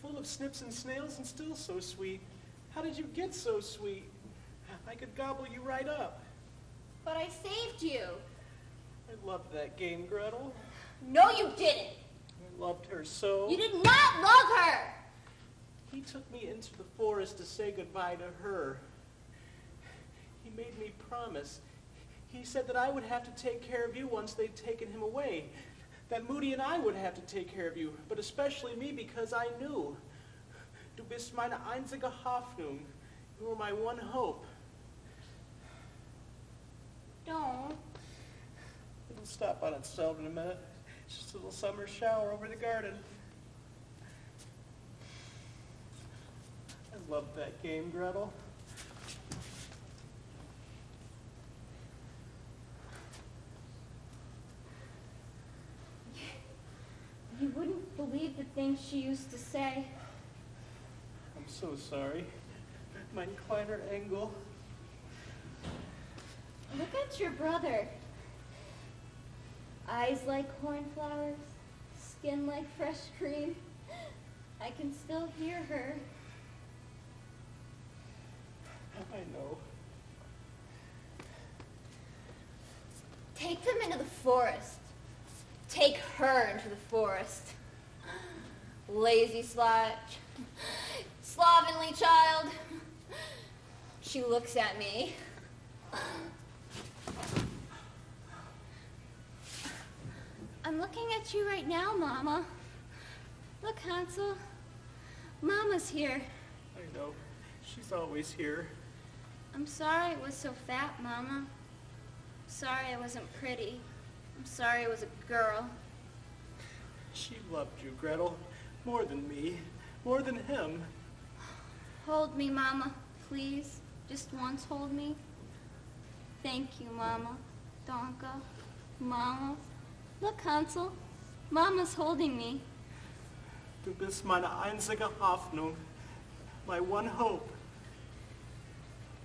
full of snips and snails and still so sweet. How did you get so sweet? I could gobble you right up. But I saved you. I loved that game, Gretel. No, you didn't. I loved her so. You did not love her. He took me into the forest to say goodbye to her. He made me promise. He said that I would have to take care of you once they'd taken him away. That Moody and I would have to take care of you, but especially me because I knew. Du bist meine einzige Hoffnung. You were my one hope. Don't. It'll stop on itself in a minute. It's just a little summer shower over the garden. I loved that game, Gretel. You wouldn't believe the things she used to say. I'm so sorry. Mein kleiner Engel. Look at your brother. Eyes like cornflowers, skin like fresh cream. I can still hear her. I know. Take them into the forest. Take her into the forest. Lazy slut. Slovenly child. She looks at me. I'm looking at you right now, Mama. Look, Hansel. Mama's here. I know. She's always here. I'm sorry I was so fat, Mama. Sorry I wasn't pretty. I'm sorry I was a girl. She loved you, Gretel. More than me. More than him. Hold me, Mama, please. Just once hold me. Thank you, Mama. Danke. Mama. Look, Hansel. Mama's holding me. Du bist meine einzige Hoffnung. My one hope.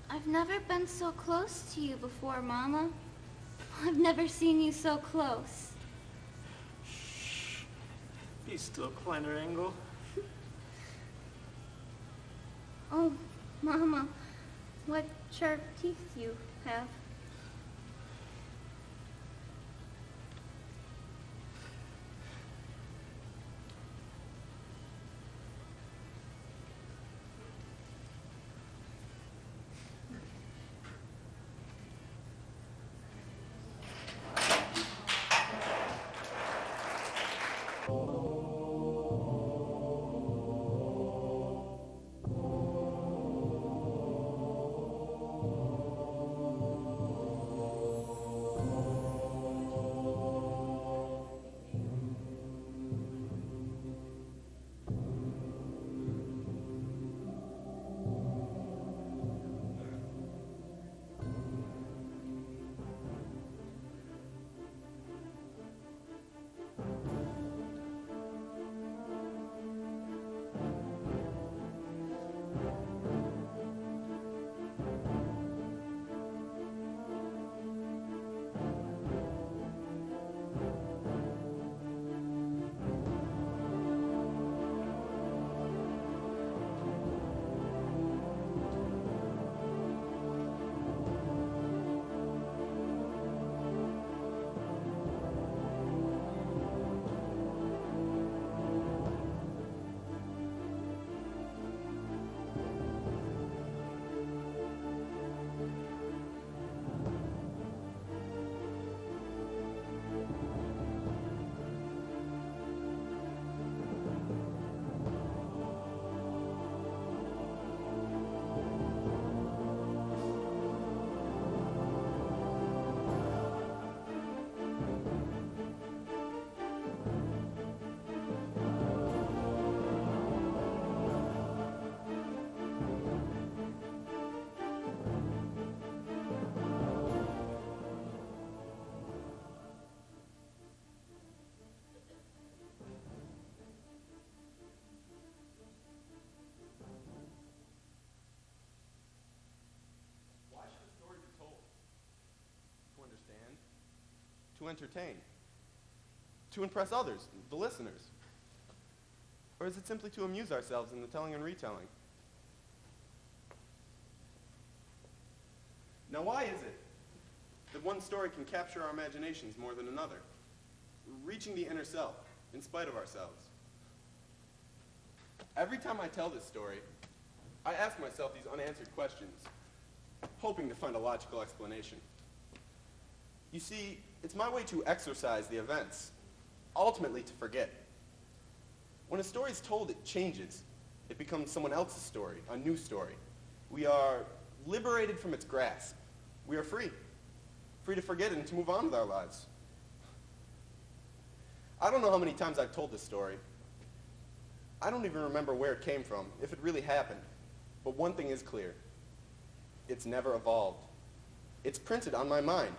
I've never been so close to you before, Mama. I've never seen you so close. Shh. Be still, kleiner Engel. Oh, Mama, what sharp teeth you have. To entertain, to impress others, the listeners. Or is it simply to amuse ourselves in the telling and retelling? Now why is it that one story can capture our imaginations more than another, reaching the inner self in spite of ourselves? Every time I tell this story, I ask myself these unanswered questions, hoping to find a logical explanation. You see, it's my way to exorcise the events, ultimately to forget. When a story is told, it changes. It becomes someone else's story, a new story. We are liberated from its grasp. We are free. Free to forget it and to move on with our lives. I don't know how many times I've told this story. I don't even remember where it came from, if it really happened. But one thing is clear. It's never evolved. It's printed on my mind.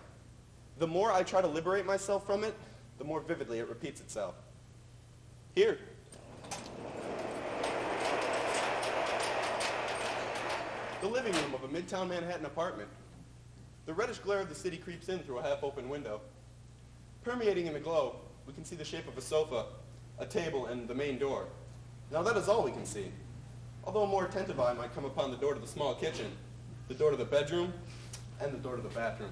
The more I try to liberate myself from it, the more vividly it repeats itself. Here. The living room of a midtown Manhattan apartment. The reddish glare of the city creeps in through a half-open window. Permeating in the glow, we can see the shape of a sofa, a table, and the main door. Now that is all we can see. Although a more attentive eye might come upon the door to the small kitchen, the door to the bedroom, and the door to the bathroom.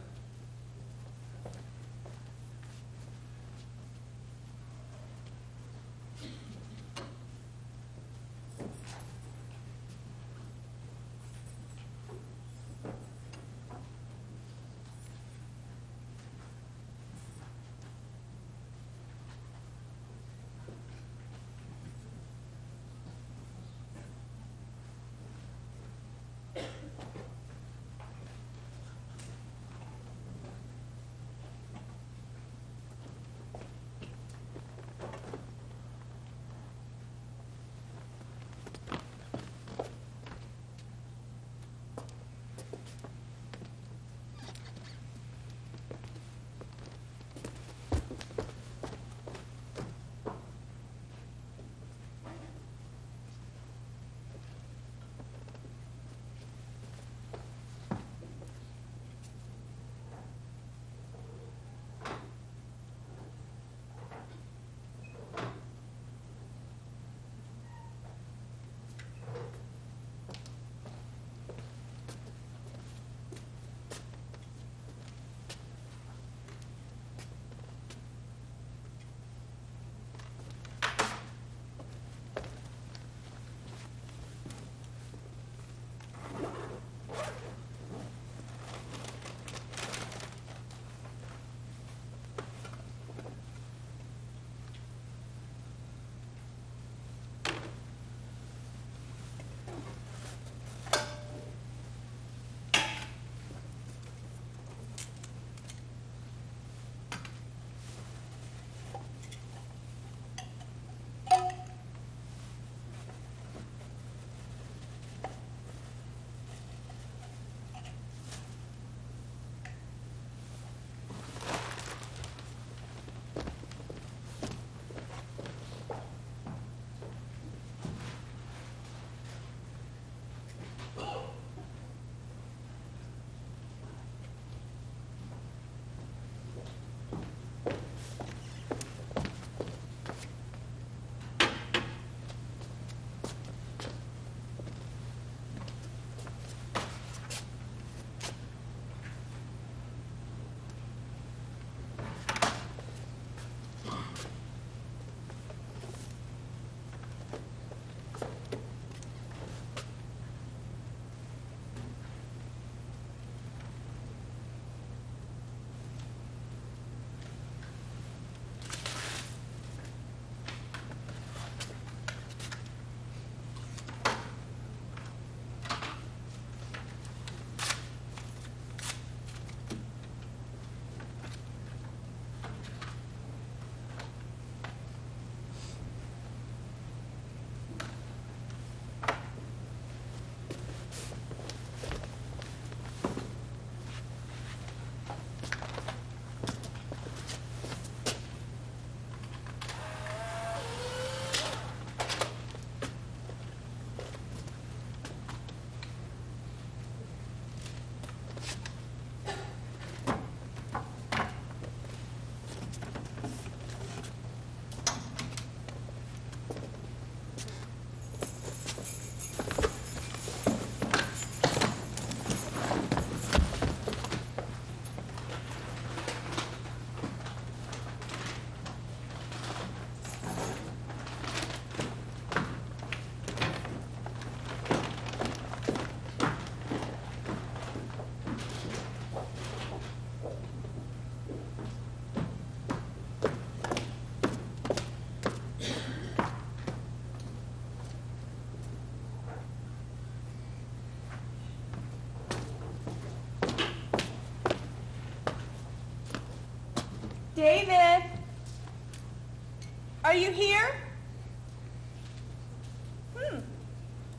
Are you here?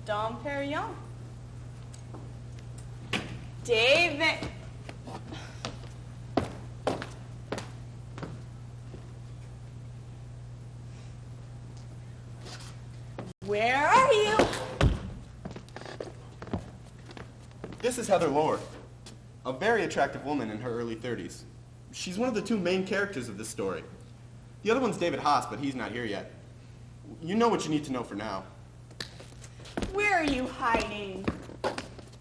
Dom Perignon. David. Where are you? This is Heather Lord, a very attractive woman in her early 30s. She's one of the two main characters of this story. The other one's David Haas, but he's not here yet. You know what you need to know for now. Where are you hiding?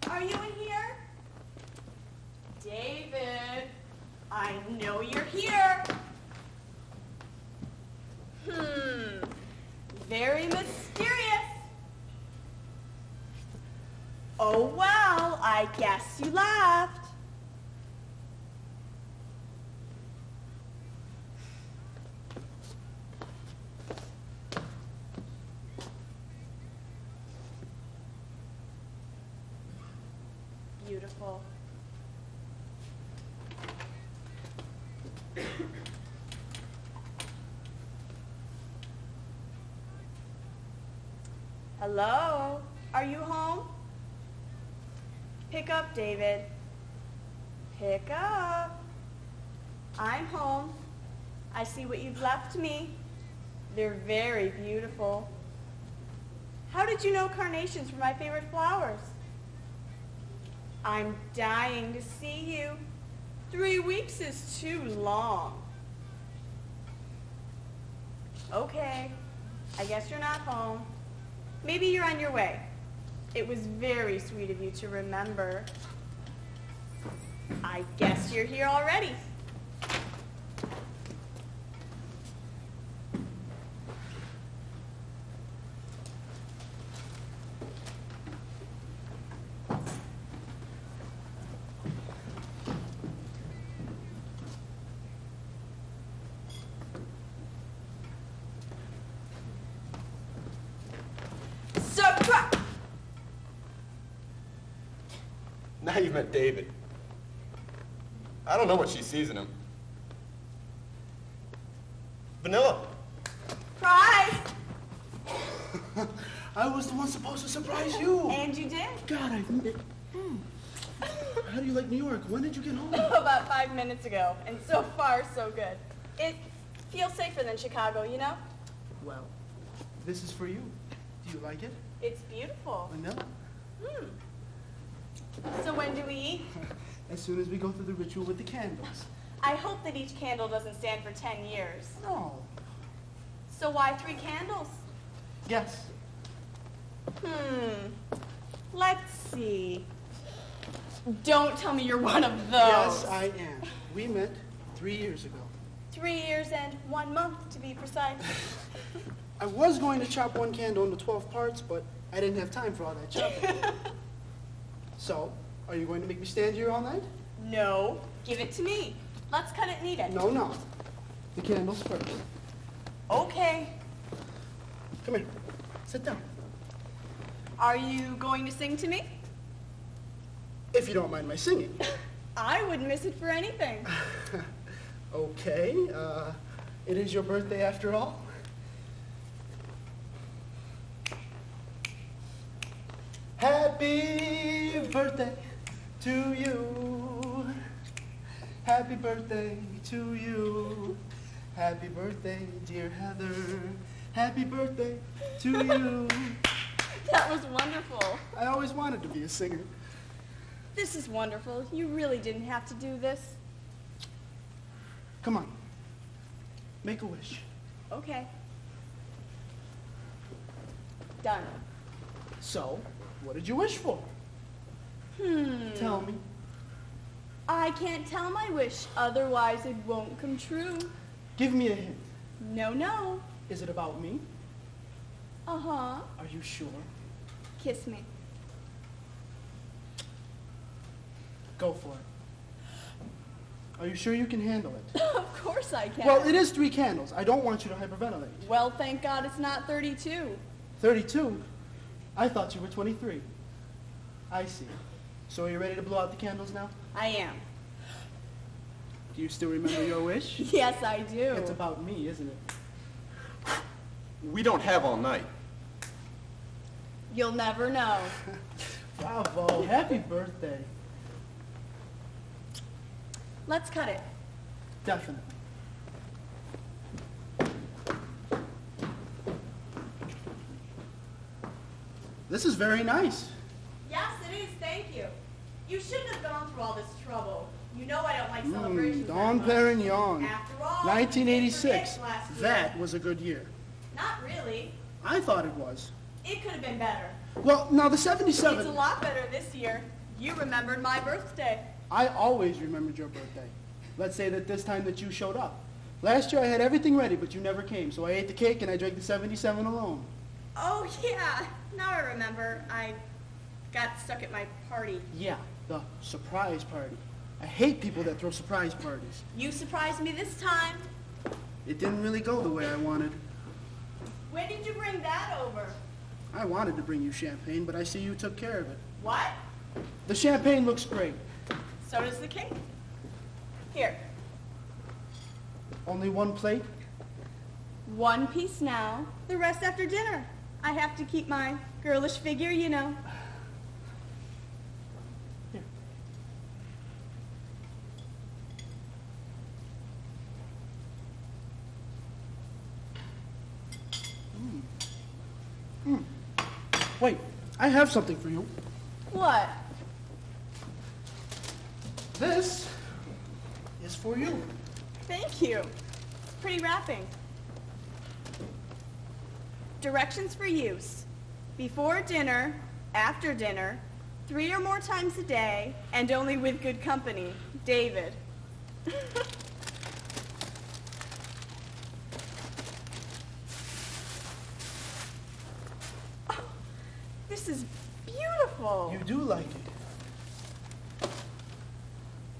Are you in here? David, I know you're here. Very mysterious. Oh, well, I guess you laughed. Beautiful. Hello? Are you home? Pick up, David. Pick up. I'm home. I see what you've left me. They're very beautiful. How did you know carnations were my favorite flowers? I'm dying to see you. 3 weeks is too long. Okay, I guess you're not home. Maybe you're on your way. It was very sweet of you to remember. I guess you're here already. Surprise! Now you've met David. I don't know what she sees in him. Vanilla. Surprise! I was the one supposed to surprise you. And you did? God, How do you like New York? When did you get home? About 5 minutes ago, and so far, so good. It feels safer than Chicago, you know? Well, this is for you. Do you like it? It's beautiful. Vanilla. So when do we eat? As soon as we go through the ritual with the candles. I hope that each candle doesn't stand for 10 years. No. So why 3 candles? Yes. Let's see. Don't tell me you're one of those. Yes, I am. We met 3 years ago. 3 years and 1 month, to be precise. I was going to chop one candle into 12 parts, but I didn't have time for all that chopping. So, are you going to make me stand here all night? No. Give it to me. Let's cut it and eat it. No, no. The candles first. Okay. Come here. Sit down. Are you going to sing to me? If you don't mind my singing. I wouldn't miss it for anything. Okay. It is your birthday after all. Happy birthday to you. Happy birthday to you. Happy birthday, dear Heather. Happy birthday to you. That was wonderful. I always wanted to be a singer. This is wonderful. You really didn't have to do this. Come on. Make a wish. Okay. Done. So, what did you wish for? Tell me. I can't tell my wish, otherwise it won't come true. Give me a hint. No, no. Is it about me? Uh-huh. Are you sure? Kiss me. Go for it. Are you sure you can handle it? Of course I can. Well, it is 3 candles. I don't want you to hyperventilate. Well, thank God it's not 32. 32? I thought you were 23. I see. So are you ready to blow out the candles now? I am. Do you still remember your wish? Yes, I do. It's about me, isn't it? We don't have all night. You'll never know. Bravo. Happy birthday. Let's cut it. Definitely. This is very nice. Yes, it is. Thank you. You shouldn't have gone through all this trouble. You know I don't like celebrations. Dom that much. Perignon. After all, 1986. we did forget last year. That was a good year. Not really. I thought it was. It could have been better. Well, now the It's a 77. lot better this year. You remembered my birthday. I always remembered your birthday. Let's say that this time that you showed up. Last year I had everything ready, but you never came, so I ate the cake and I drank the 77 alone. Oh, yeah. Now I remember. I got stuck at my party. Yeah, the surprise party. I hate people that throw surprise parties. You surprised me this time. It didn't really go the way I wanted. When did you bring that over? I wanted to bring you champagne, but I see you took care of it. What? The champagne looks great. So does the cake. Here. Only one plate? One piece now, the rest after dinner. I have to keep my girlish figure, you know. Here. Wait, I have something for you. What? This is for you. Thank you. Pretty wrapping. Directions for use. Before dinner, after dinner, 3 or more times a day, and only with good company. David. Oh, this is beautiful. You do like it.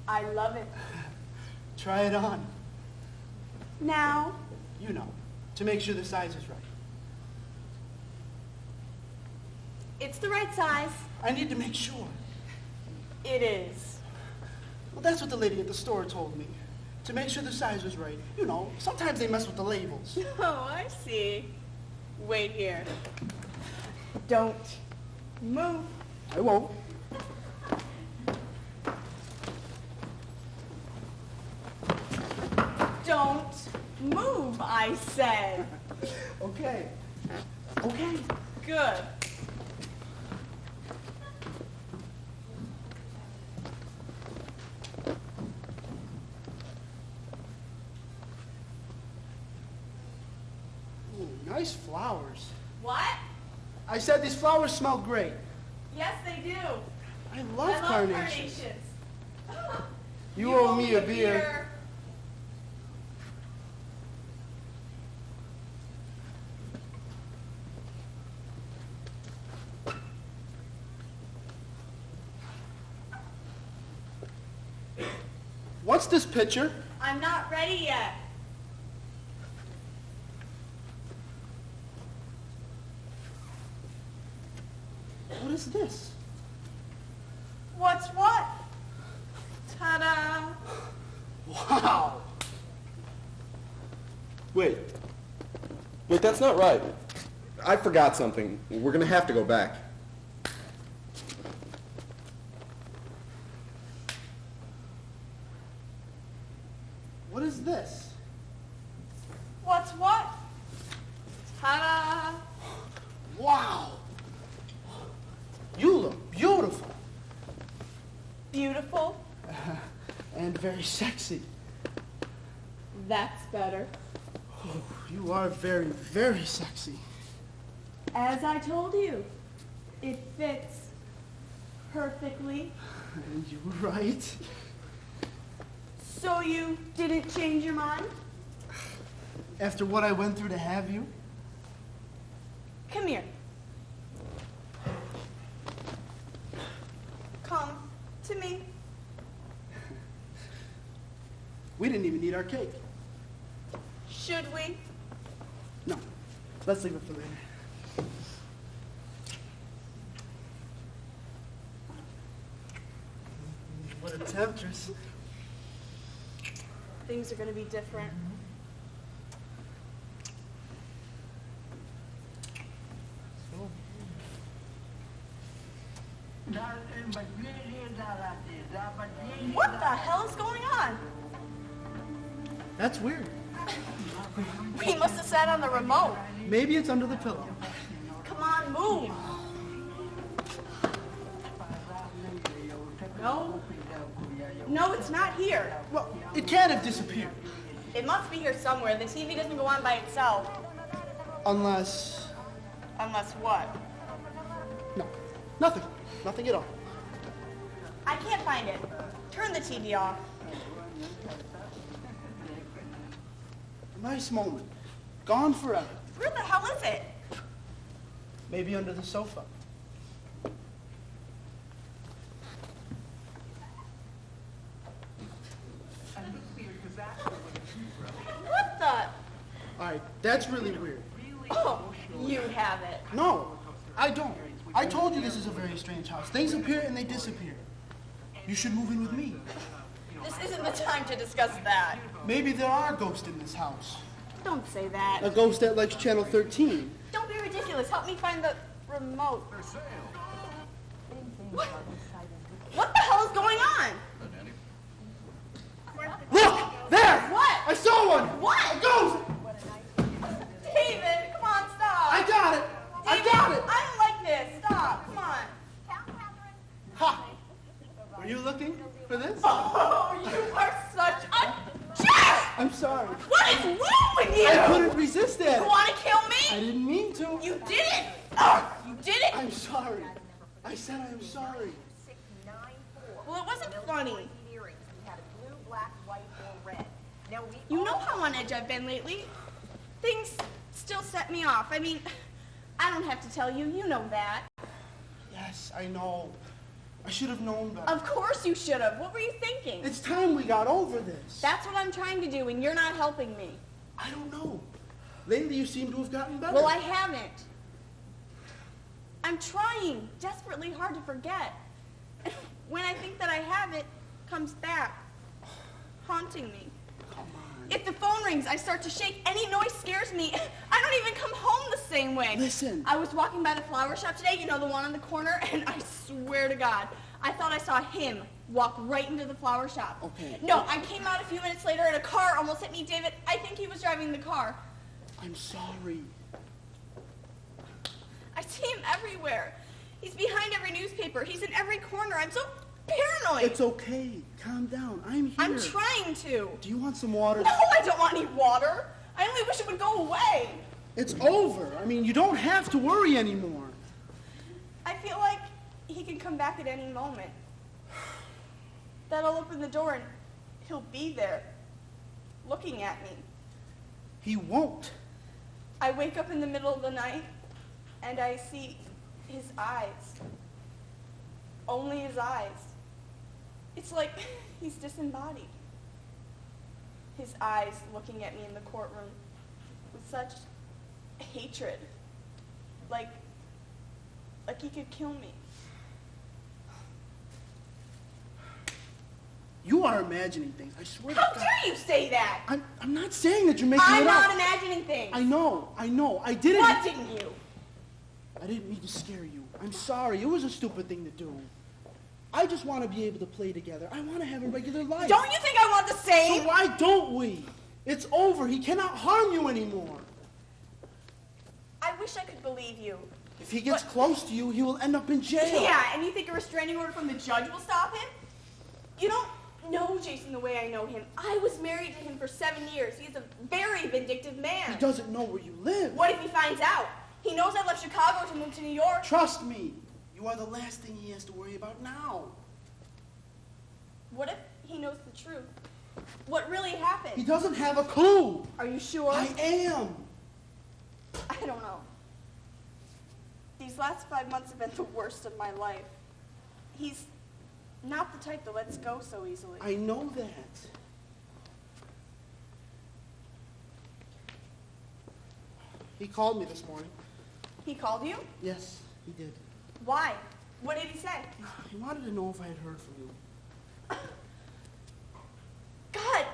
I love it. Try it on. Now, You know, to make sure the size is right. it's the right size. I need to make sure. It is. Well, that's what the lady at the store told me. To make sure the size was right. You know, sometimes they mess with the labels. Oh, I see. Wait here. Don't move. I won't. Don't move, I said. Okay. Okay. Good. Ooh, nice flowers. What? I said these flowers smell great. Yes, they do. I love carnations. carnations. You owe me a beer. What's this picture? I'm not ready yet. What is this? What's what? Ta-da! Wow. Wait. Wait, that's not right. I forgot something. We're gonna have to go back. What is this? What's what? Ta-da! Wow. You look beautiful. Beautiful. And very sexy. That's better. Oh, you are very, very sexy. As I told you, it fits perfectly. And you were right. So you didn't change your mind? After what I went through to have you, Come here. Come to me. we didn't even eat our cake. Should we? No. Let's leave it for later. What a temptress. Things are going to be different. What the hell is going on? That's weird. We must have sat on the remote. Maybe it's under the pillow. Come on, move. No. No, it's not here. Well, it can't have disappeared. It must be here somewhere. The TV doesn't go on by itself. Unless... Unless what? No, nothing. Nothing at all. I can't find it. Turn the TV off. A nice moment. Gone forever. Where the hell is it? Maybe under the sofa. What the? All right, that's really weird. Oh, you have it. No, I don't. I told you this is a very strange house. Things appear and they disappear. You should move in with me. This isn't the time to discuss that. Maybe there are ghosts in this house. Don't say that. A ghost that likes Channel 13. Don't be ridiculous. Help me find the remote. What the hell is going on? Look! There! What? I saw one! What? A ghost! David, come on, stop. I got it! I David, got it! I don't like this. Stop. Come on. Ha! Were you looking for this? Oh, you are such a jerk! I'm sorry. What is wrong with you? I couldn't resist it. You want to kill I me? didn't mean to. You did it. Oh, you did it. I'm sorry. I said I am sorry. Well, it wasn't funny. You know how on edge I've been lately. Things still set me off. I mean, I don't have to tell you. You know that. Yes, I know. I should have known better. Of course you should have. What were you thinking? It's time we got over this. That's what I'm trying to do, and you're not helping me. I don't know. Lately you seem to have gotten better. Well, I haven't. I'm trying desperately hard to forget. When I think that I have it, it comes back, haunting me. Come on. If the phone rings, I start to shake. Any noise scares me. I don't even come home the same way. Listen. I was walking by the flower shop today, you know, the one on the corner, and I swear to God, I thought I saw him walk right into the flower shop. Okay. No, I came out a few minutes later and a car almost hit me. David, I think he was driving the car. I'm sorry. I see him everywhere. He's behind every newspaper. He's in every corner. I'm so paranoid. It's okay. Calm down. I'm here. I'm trying to. Do you want some water? No, I don't want any water. I only wish it would go away. It's over. I mean, you don't have to worry anymore. I feel like he can come back at any moment. That I'll open the door and he'll be there, looking at me. He won't. I wake up in the middle of the night and I see his eyes. Only his eyes. It's like he's disembodied. His eyes looking at me in the courtroom with such hatred. Like he could kill me. You are imagining things. I swear to How God. dare you say that? I'm not saying that you're making I'm it up. not imagining things. I know. I didn't. What didn't you? I didn't mean to scare you. I'm sorry. It was a stupid thing to do. I just want to be able to play together. I want to have a regular life. Don't you think I want the same? So why don't we? It's over. He cannot harm you anymore. I wish I could believe you. If he gets close to you, he will end up in jail. Yeah, and you think a restraining order from the judge will stop him? You don't know Jason the way I know him. I was married to him for 7 years. He's a very vindictive man. He doesn't know where you live. What if he finds out? He knows I left Chicago to move to New York. Trust me. You are the last thing he has to worry about now. What if he knows the truth? What really happened? He doesn't have a clue. Are you sure? I am. I don't know. These last 5 months have been the worst of my life. He's not the type that lets go so easily. I know that. He called me this morning. He called you? Yes, he did. Why? What did he say? He wanted to know if I had heard from you. God!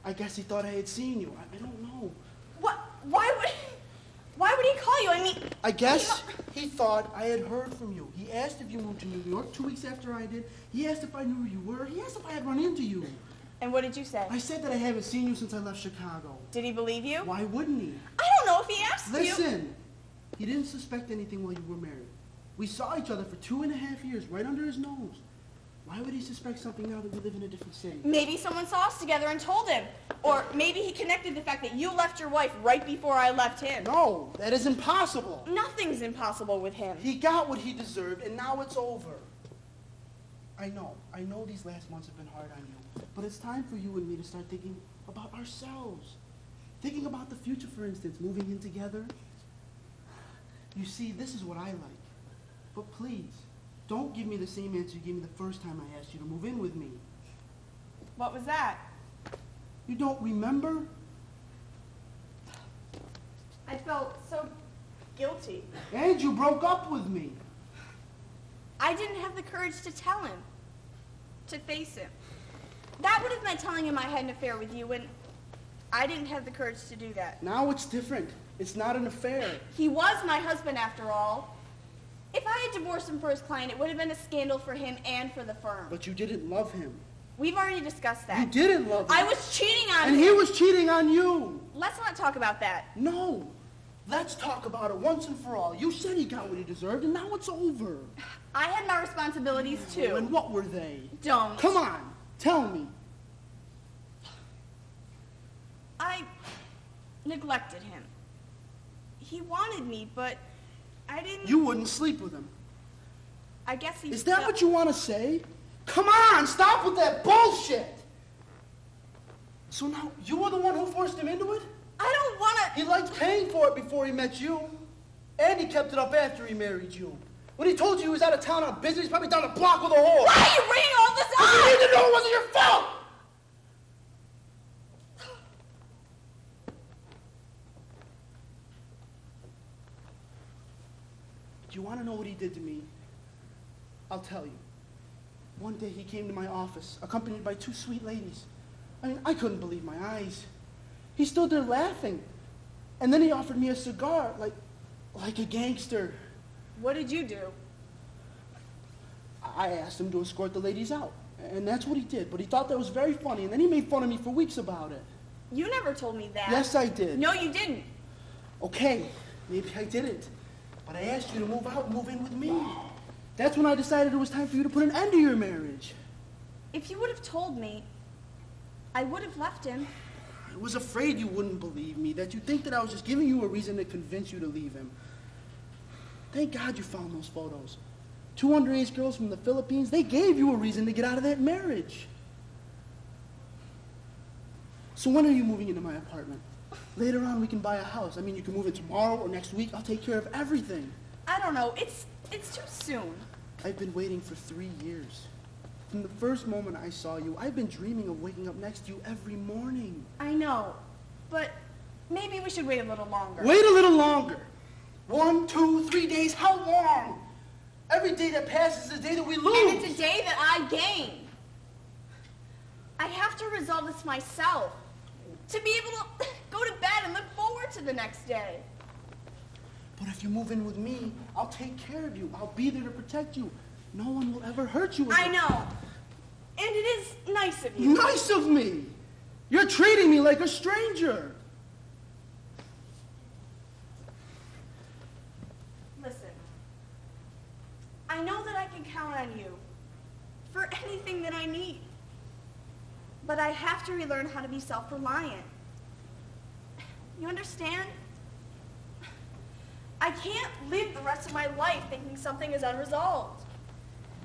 I guess he thought I had seen you. I don't know. What? Why would he call you? I mean... I guess he thought I had heard from you. He He asked if you moved to New York 2 weeks after I did. He asked if I knew who you were. He asked if I had run into you. And what did you say? I said that I haven't seen you since I left Chicago. Did he believe you? Why wouldn't he? I don't know if he asked you. Listen, he didn't suspect anything while you were married. We saw each other for 2.5 years, right under his nose. Why would he suspect something now that we live in a different city? Maybe someone saw us together and told him. Or maybe he connected the fact that you left your wife right before I left him. No, that is impossible. Nothing's impossible with him. He got what he deserved, and now it's over. I know these last months have been hard on you, but it's time for you and me to start thinking about ourselves. Thinking about the future, for instance, moving in together. You see, this is what I like. But please, don't give me the same answer you gave me the first time I asked you to move in with me. What was that? You don't remember? I felt so guilty. And you broke up with me. I didn't have the courage to tell him. To face him. That would have meant telling him I had an affair with you, and I didn't have the courage to do that. Now it's different. It's not an affair. He was my husband after all. If I had divorced him for his client, it would have been a scandal for him and for the firm. But you didn't love him. We've already discussed that. You didn't love him. I was cheating on him. And he was cheating on you. Let's not talk about that. No. Let's talk about it once and for all. You said he got what he deserved, and now it's over. I had my responsibilities too. And what were they? Don't. Come on. Tell me. I neglected him. He wanted me, but I didn't... You wouldn't sleep with him. I guess he... Is that what you want to say? Come on, stop with that bullshit! So now, you were the one who forced him into it? I don't want to... He liked paying for it before he met you. And he kept it up after he married you. When he told you he was out of town on business, he's probably down the block with a whore. Why are you bringing all this up? You need to know it wasn't your fault! Do you want to know what he did to me? I'll tell you. One day he came to my office, accompanied by 2 sweet ladies. I mean, I couldn't believe my eyes. He stood there laughing. And then he offered me a cigar, like a gangster. What did you do? I asked him to escort the ladies out. And that's what he did. But he thought that was very funny. And then he made fun of me for weeks about it. You never told me that. Yes, I did. No, you didn't. Okay, maybe I didn't. But I asked you to move out and move in with me. That's when I decided it was time for you to put an end to your marriage. If you would have told me, I would have left him. I was afraid you wouldn't believe me, that you'd think that I was just giving you a reason to convince you to leave him. Thank God you found those photos. 2 underage girls from the Philippines, they gave you a reason to get out of that marriage. So when are you moving into my apartment? Later on, we can buy a house. I mean, you can move in tomorrow or next week. I'll take care of everything. I don't know. It's too soon. I've been waiting for 3 years. From the first moment I saw you, I've been dreaming of waking up next to you every morning. I know, but maybe we should wait a little longer. Wait a little longer. 1, 2, 3 days, how long? Every day that passes is a day that we lose. And it's a day that I gain. I have to resolve this myself. To be able to go to bed and look forward to the next day. But if you move in with me, I'll take care of you. I'll be there to protect you. No one will ever hurt you. I know. And it is nice of you. Nice of me? You're treating me like a stranger. Listen, I know that I can count on you for anything that I need. But I have to relearn how to be self-reliant. You understand? I can't live the rest of my life thinking something is unresolved.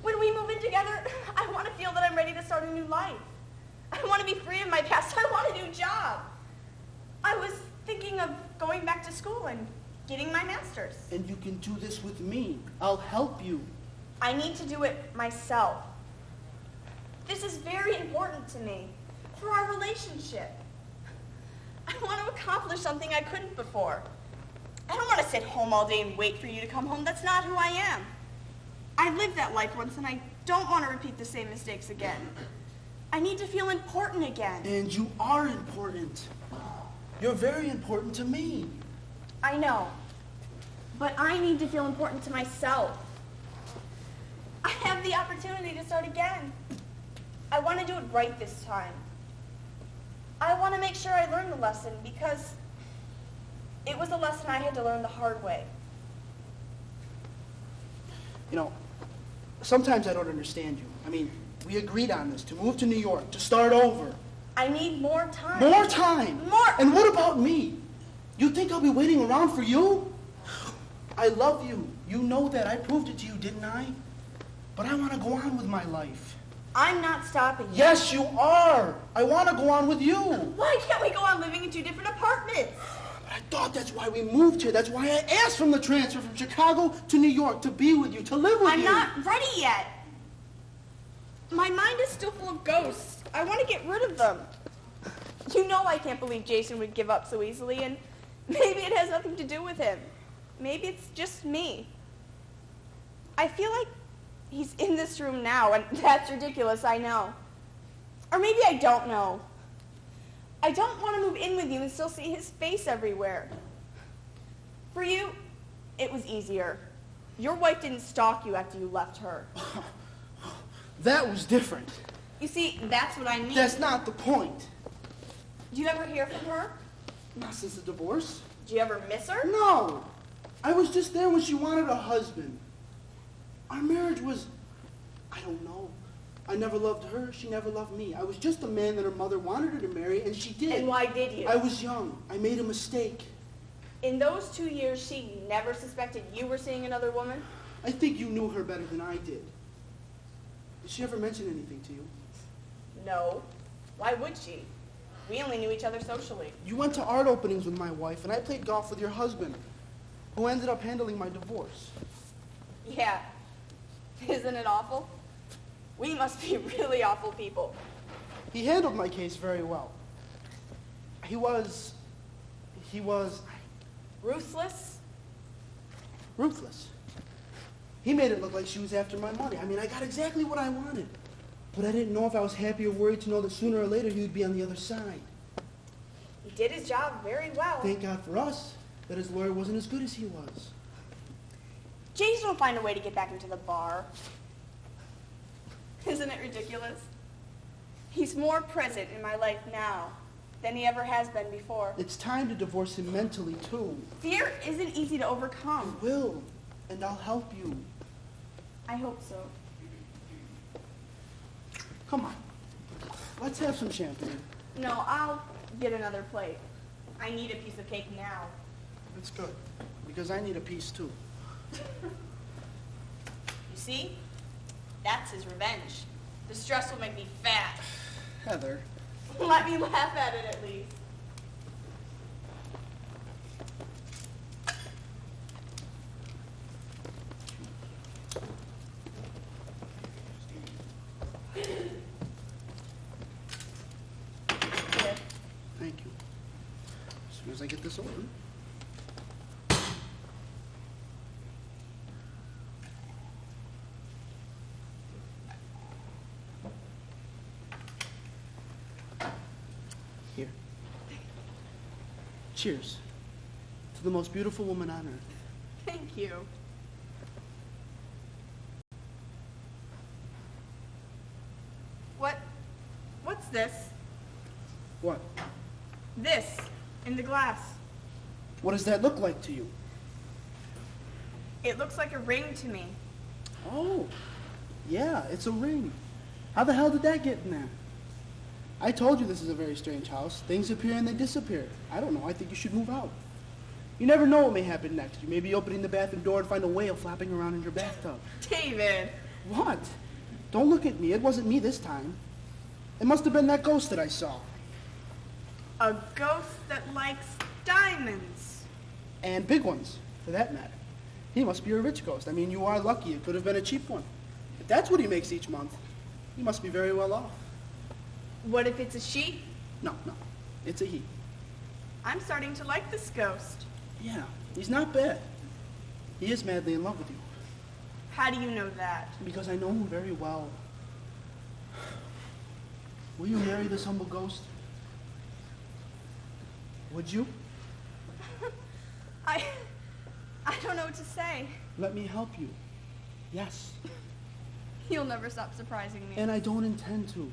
When we move in together, I want to feel that I'm ready to start a new life. I want to be free of my past. I want a new job. I was thinking of going back to school and getting my master's. And you can do this with me. I'll help you. I need to do it myself. This is very important to me, for our relationship. I want to accomplish something I couldn't before. I don't want to sit home all day and wait for you to come home. That's not who I am. I lived that life once, and I don't want to repeat the same mistakes again. I need to feel important again. And you are important. You're very important to me. I know. But I need to feel important to myself. I have the opportunity to start again. I want to do it right this time. I want to make sure I learn the lesson because it was a lesson I had to learn the hard way. You know, sometimes I don't understand you. I mean, we agreed on this, to move to New York, to start over. I need more time. More time? More. And what about me? You think I'll be waiting around for you? I love you. You know that. I proved it to you, didn't I? But I want to go on with my life. I'm not stopping you. Yes, you are. I want to go on with you. Why can't we go on living in 2 different apartments? But I thought that's why we moved here. That's why I asked from the transfer from Chicago to New York, to be with you, to live with you. I'm not ready yet. My mind is still full of ghosts. I want to get rid of them. You know I can't believe Jason would give up so easily, and maybe it has nothing to do with him. Maybe it's just me. I feel like he's in this room now, and that's ridiculous, I know. Or maybe I don't know. I don't want to move in with you and still see his face everywhere. For you, it was easier. Your wife didn't stalk you after you left her. That was different. You see, that's what I mean. That's not the point. Do you ever hear from her? Not since the divorce. Do you ever miss her? No. I was just there when she wanted a husband. Our marriage was, I don't know. I never loved her. She never loved me. I was just the man that her mother wanted her to marry, and she did. And why did you? I was young. I made a mistake. In those 2 years, she never suspected you were seeing another woman? I think you knew her better than I did. Did she ever mention anything to you? No. Why would she? We only knew each other socially. You went to art openings with my wife, and I played golf with your husband, who ended up handling my divorce. Yeah. Isn't it awful? We must be really awful people. He handled my case very well. He was Ruthless? ruthless. He made it look like she was after my money. I mean, I got exactly what I wanted. But I didn't know if I was happy or worried to know that sooner or later he would be on the other side. He did his job very well. Thank God for us that his lawyer wasn't as good as he was. Jason will find a way to get back into the bar. Isn't it ridiculous? He's more present in my life now than he ever has been before. It's time to divorce him mentally, too. Fear isn't easy to overcome. I will, and I'll help you. I hope so. Come on. Let's have some champagne. No, I'll get another plate. I need a piece of cake now. That's good, because I need a piece, too. You see? That's his revenge. The stress will make me fat. Heather. Let me laugh at it at least. Thank you. As soon as I get this open. Here. Cheers to the most beautiful woman on earth. Thank you. What's this? What? This, in the glass. What does that look like to you? It looks like a ring to me. Oh, yeah, it's a ring. How the hell did that get in there? I told you this is a very strange house. Things appear and they disappear. I don't know. I think you should move out. You never know what may happen next. You may be opening the bathroom door and find a whale flapping around in your bathtub. David. What? Don't look at me. It wasn't me this time. It must have been that ghost that I saw. A ghost that likes diamonds. And big ones, for that matter. He must be a rich ghost. I mean, you are lucky. It could have been a cheap one. If that's what he makes each month, he must be very well off. What if it's a she? No, it's a he. I'm starting to like this ghost. Yeah, he's not bad. He is madly in love with you. How do you know that? Because I know him very well. Will you marry this humble ghost? Would you? I don't know what to say. Let me help you. Yes. You'll never stop surprising me. And I don't intend to.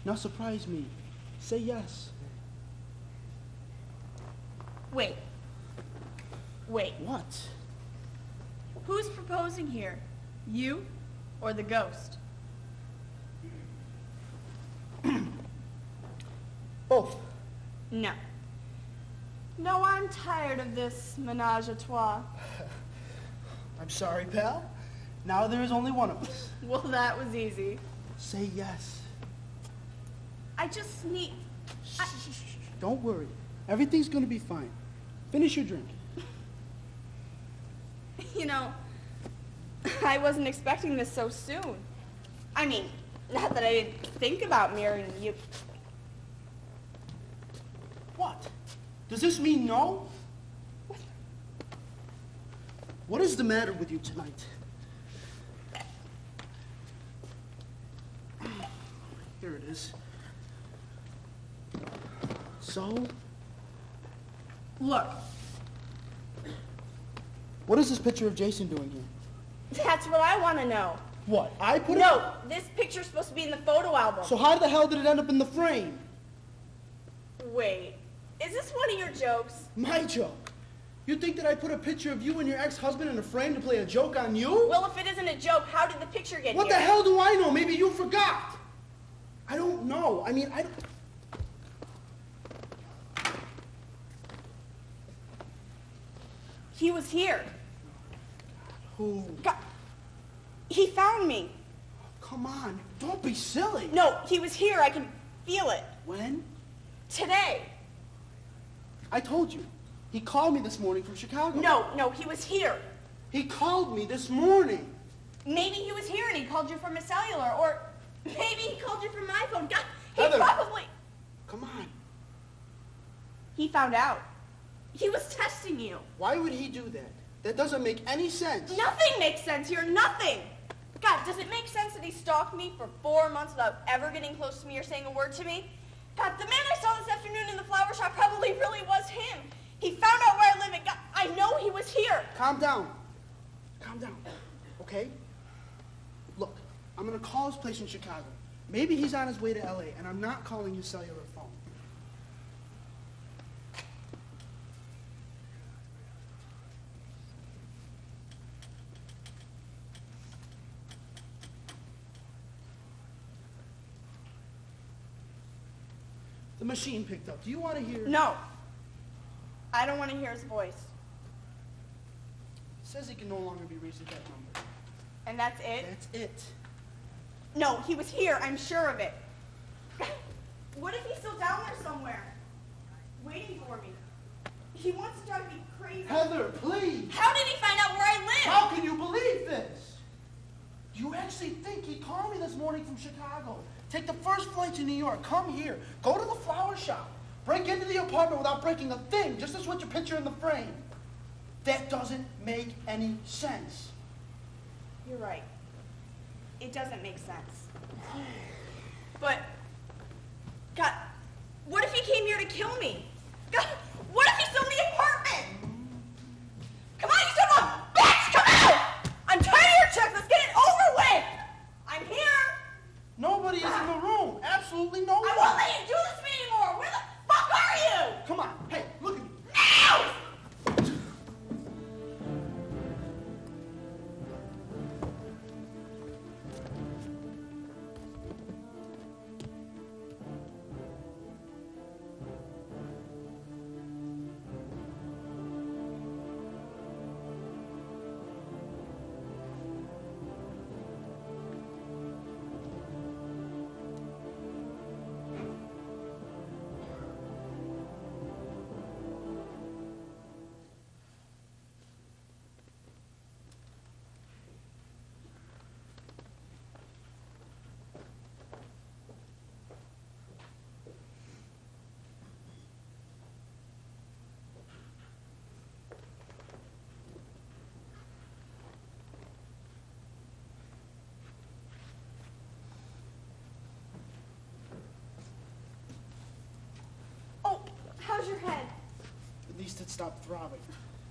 Now surprise me. Say yes. Wait. Wait. What? Who's proposing here? You or the ghost? Both. No. No, I'm tired of this menage a trois. I'm sorry, pal. Now there is only one of us. Well, that was easy. Say yes. I just need... Don't worry. Everything's gonna be fine. Finish your drink. You know, I wasn't expecting this so soon. I mean, not that I didn't think about marrying you. What? Does this mean no? What is the matter with you tonight? Here it is. So? Look, What is this picture of Jason doing here? that's what I want to know. What? I put it? No, this picture's supposed to be in the photo album. So how the hell did it end up in the frame? Wait, is this one of your jokes? My joke. You think that I put a picture of you and your ex-husband in a frame to play a joke on you? Well, if it isn't a joke, how did the picture get What here? the hell do I know? Maybe you forgot. I don't know. I mean, I don't... He was here. Who? God, he found me. Come on. Don't be silly. No, he was here. I can feel it. When? Today. I told you. He called me this morning from Chicago. No, he was here. He called me this morning. Maybe he was here and he called you from his cellular, or maybe he called you from my phone. God, he Heather. probably... Come on. He found out. He was testing you. Why would he do that? That doesn't make any sense. Nothing makes sense here, nothing. God, does it make sense that he stalked me for 4 months without ever getting close to me or saying a word to me? God, the man I saw this afternoon in the flower shop probably really was him. He found out where I live and God, I know he was here. Calm down. Calm down. Okay? Look, I'm going to call his place in Chicago. Maybe he's on his way to LA, and I'm not calling his cellular phone. The machine picked up. Do you want to hear? No. I don't want to hear his voice. It says he can no longer be reached at that number. And that's it? That's it. No, he was here. I'm sure of it. What if he's still down there somewhere? Waiting for me. He wants to drive me crazy. Heather, please. How did he find out where I live? How can you believe this? Do you actually think he called me this morning from Chicago? Take the first flight to New York. Come here. Go to the flower shop. Break into the apartment without breaking a thing, just to switch your picture in the frame. That doesn't make any sense. You're right. It doesn't make sense. But, God, what if he came here to kill me? God, what if he's still in the apartment? Come on, you son of a bitch, come out! I'm tired of your checks, let's get it over with! I'm here! Nobody is in the room. Absolutely nobody. I won't let you do this to me anymore! Where the fuck are you? Come on. Hey, look at me. Now! How's your head? At least it stopped throbbing.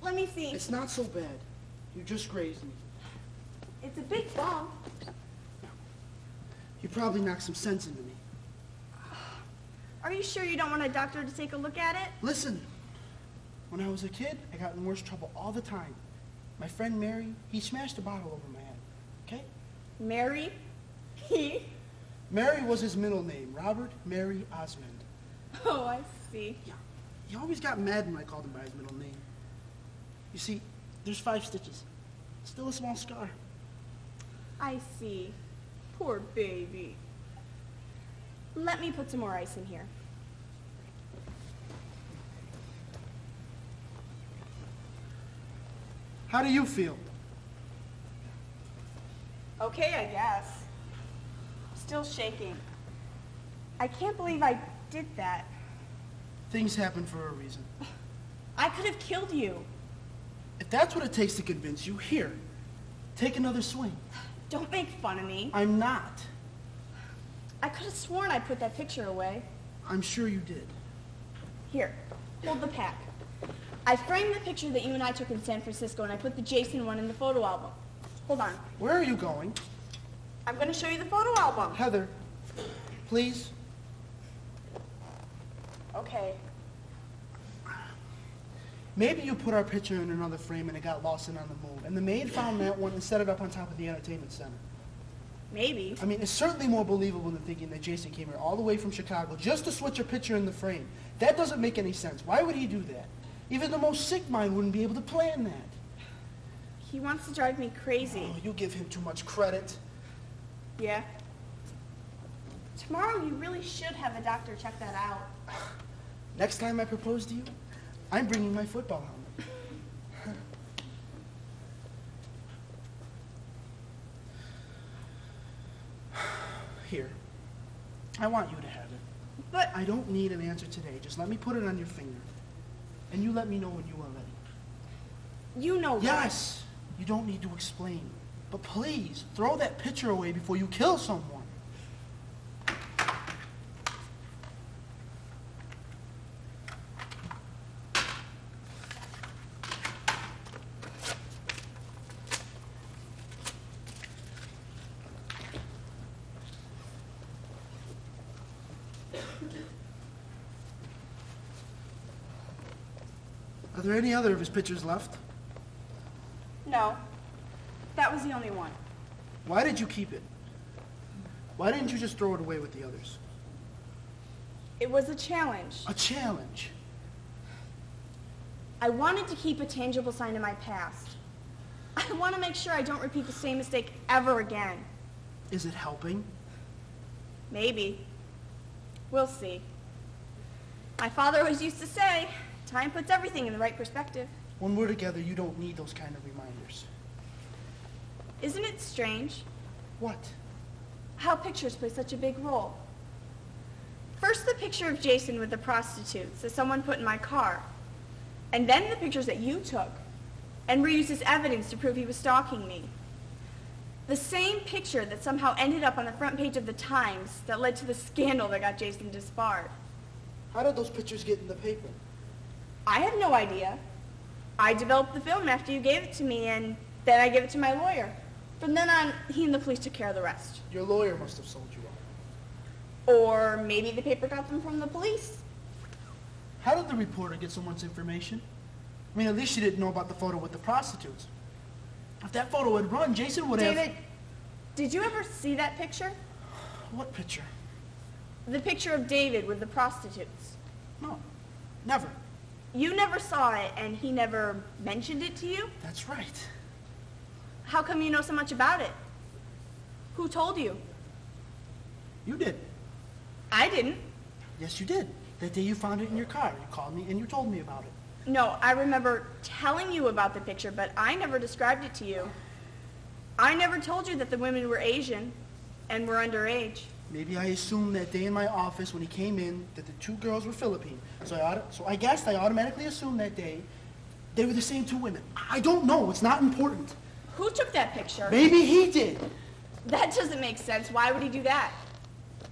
Let me see. It's not so bad. You just grazed me. It's a big bump. He probably knocked some sense into me. Are you sure you don't want a doctor to take a look at it? Listen, when I was a kid, I got in worse trouble all the time. My friend Mary, he smashed a bottle over my head, okay? Mary? He? Mary was his middle name, Robert Mary Osmond. Oh, I see. Yeah, he always got mad when I called him by his middle name. You see, there's 5 stitches. Still a small scar. I see. Poor baby. Let me put some more ice in here. How do you feel? Okay, I guess. Still shaking. I can't believe I did that. Things happen for a reason. I could have killed you. If that's what it takes to convince you, here, take another swing. Don't make fun of me. I'm not. I could have sworn I put that picture away. I'm sure you did. Here, hold the pack. I framed the picture that you and I took in San Francisco, and I put the Jason one in the photo album. Hold on. Where are you going? I'm going to show you the photo album. Heather, please. Okay. Maybe you put our picture in another frame and it got lost in on the move, and the maid found that one and set it up on top of the entertainment center. Maybe. I mean, it's certainly more believable than thinking that Jason came here all the way from Chicago just to switch a picture in the frame. That doesn't make any sense. Why would he do that? Even the most sick mind wouldn't be able to plan that. He wants to drive me crazy. Oh, you give him too much credit. Yeah? Tomorrow you really should have a doctor check that out. Next time I propose to you, I'm bringing my football helmet. Here. I want you to have it. But I don't need an answer today. Just let me put it on your finger. And you let me know when you are ready. you know what? Yes, you don't need to explain. But please, throw that picture away before you kill someone. Are there any other of his pictures left? No. That was the only one. Why did you keep it? Why didn't you just throw it away with the others? It was a challenge. A challenge. I wanted to keep a tangible sign of my past. I want to make sure I don't repeat the same mistake ever again. Is it helping? Maybe. We'll see. My father always used to say, time puts everything in the right perspective. When we're together, you don't need those kind of reminders. Isn't it strange What? how pictures play such a big role? First, the picture of Jason with the prostitutes that someone put in my car. And then the pictures that you took and reused as evidence to prove he was stalking me. The same picture that somehow ended up on the front page of the Times that led to the scandal that got Jason disbarred. How did those pictures get in the paper? I have no idea. I developed the film after you gave it to me, and then I gave it to my lawyer. From then on, he and the police took care of the rest. Your lawyer must have sold you out. Or maybe the paper got them from the police. How did the reporter get so much information? I mean, at least she didn't know about the photo with the prostitutes. If that photo had run, Jason would have... David, did you ever see that picture? What picture? The picture of David with the prostitutes. No, never. You never saw it, and he never mentioned it to you? That's right. How come you know so much about it? Who told you? You did. I didn't. Yes, you did. That day you found it in your car. You called me and you told me about it. No, I remember telling you about the picture, but I never described it to you. I never told you that the women were Asian and were underage. Maybe I assumed that day in my office when he came in that the 2 girls were Philippine. So I guess I automatically assumed that day they were the same 2 women. I don't know. It's not important. Who took that picture? Maybe he did. That doesn't make sense. Why would he do that?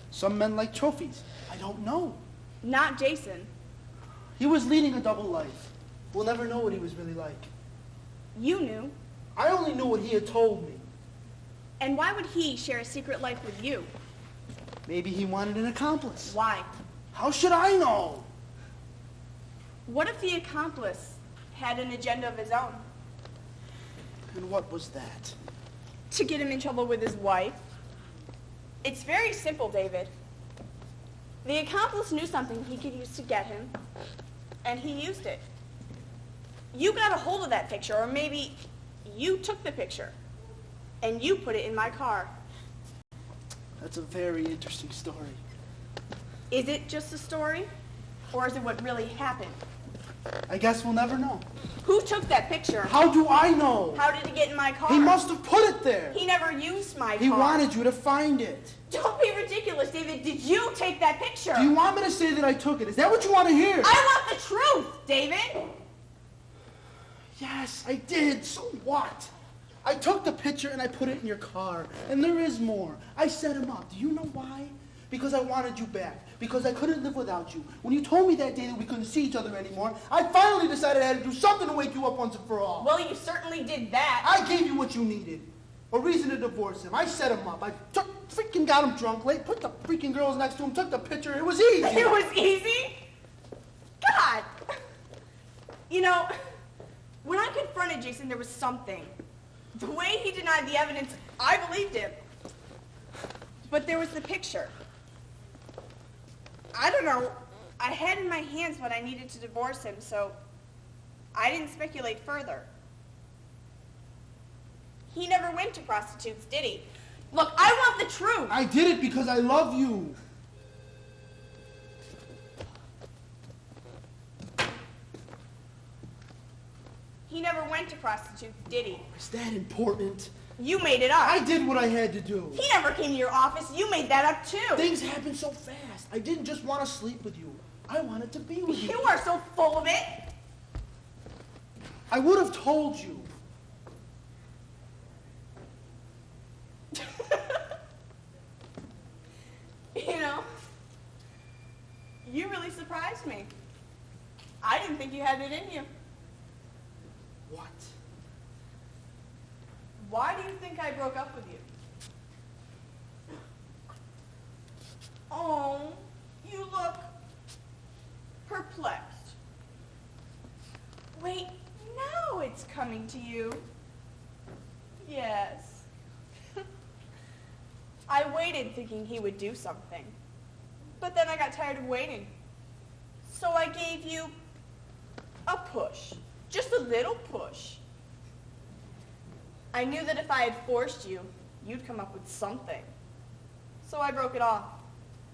Some men like trophies. I don't know. Not Jason. He was leading a double life. We'll never know what he was really like. You knew. I only knew what he had told me. And why would he share a secret life with you? Maybe he wanted an accomplice. Why? How should I know? What if the accomplice had an agenda of his own? And what was that? To get him in trouble with his wife? It's very simple, David. The accomplice knew something he could use to get him, and he used it. You got a hold of that picture, or maybe you took the picture, and you put it in my car. That's a very interesting story. Is it just a story, or is it what really happened? I guess we'll never know. Who took that picture? How do I know? How did it get in my car? He must have put it there. He never used my car. He wanted you to find it. Don't be ridiculous, David. Did you take that picture? Do you want me to say that I took it? Is that what you want to hear? I want the truth, David. Yes, I did. So what? I took the picture and I put it in your car. And there is more. I set him up. Do you know why? Because I wanted you back. Because I couldn't live without you. When you told me that day that we couldn't see each other anymore, I finally decided I had to do something to wake you up once and for all. Well, you certainly did that. I gave you what you needed. A reason to divorce him. I set him up. I freaking got him drunk late, put the freaking girls next to him, took the picture. It was easy. It was easy? God. You know, when I confronted Jason, there was something. The way he denied the evidence, I believed him. But there was the picture. I don't know. I had in my hands what I needed to divorce him, so I didn't speculate further. He never went to prostitutes, did he? Look, I want the truth. I did it because I love you. He never went to prostitutes, did he? Is that important? You made it up. I did what I had to do. He never came to your office. You made that up too. Things happen so fast. I didn't just want to sleep with you. I wanted to be with you. You are so full of it. I would have told you. You know, you really surprised me. I didn't think you had it in you. What? Why do you think I broke up with you? Oh, you look perplexed. Wait, now it's coming to you. Yes. I waited thinking he would do something. But then I got tired of waiting. So I gave you a push. Just a little push. I knew that if I had forced you, you'd come up with something. So I broke it off.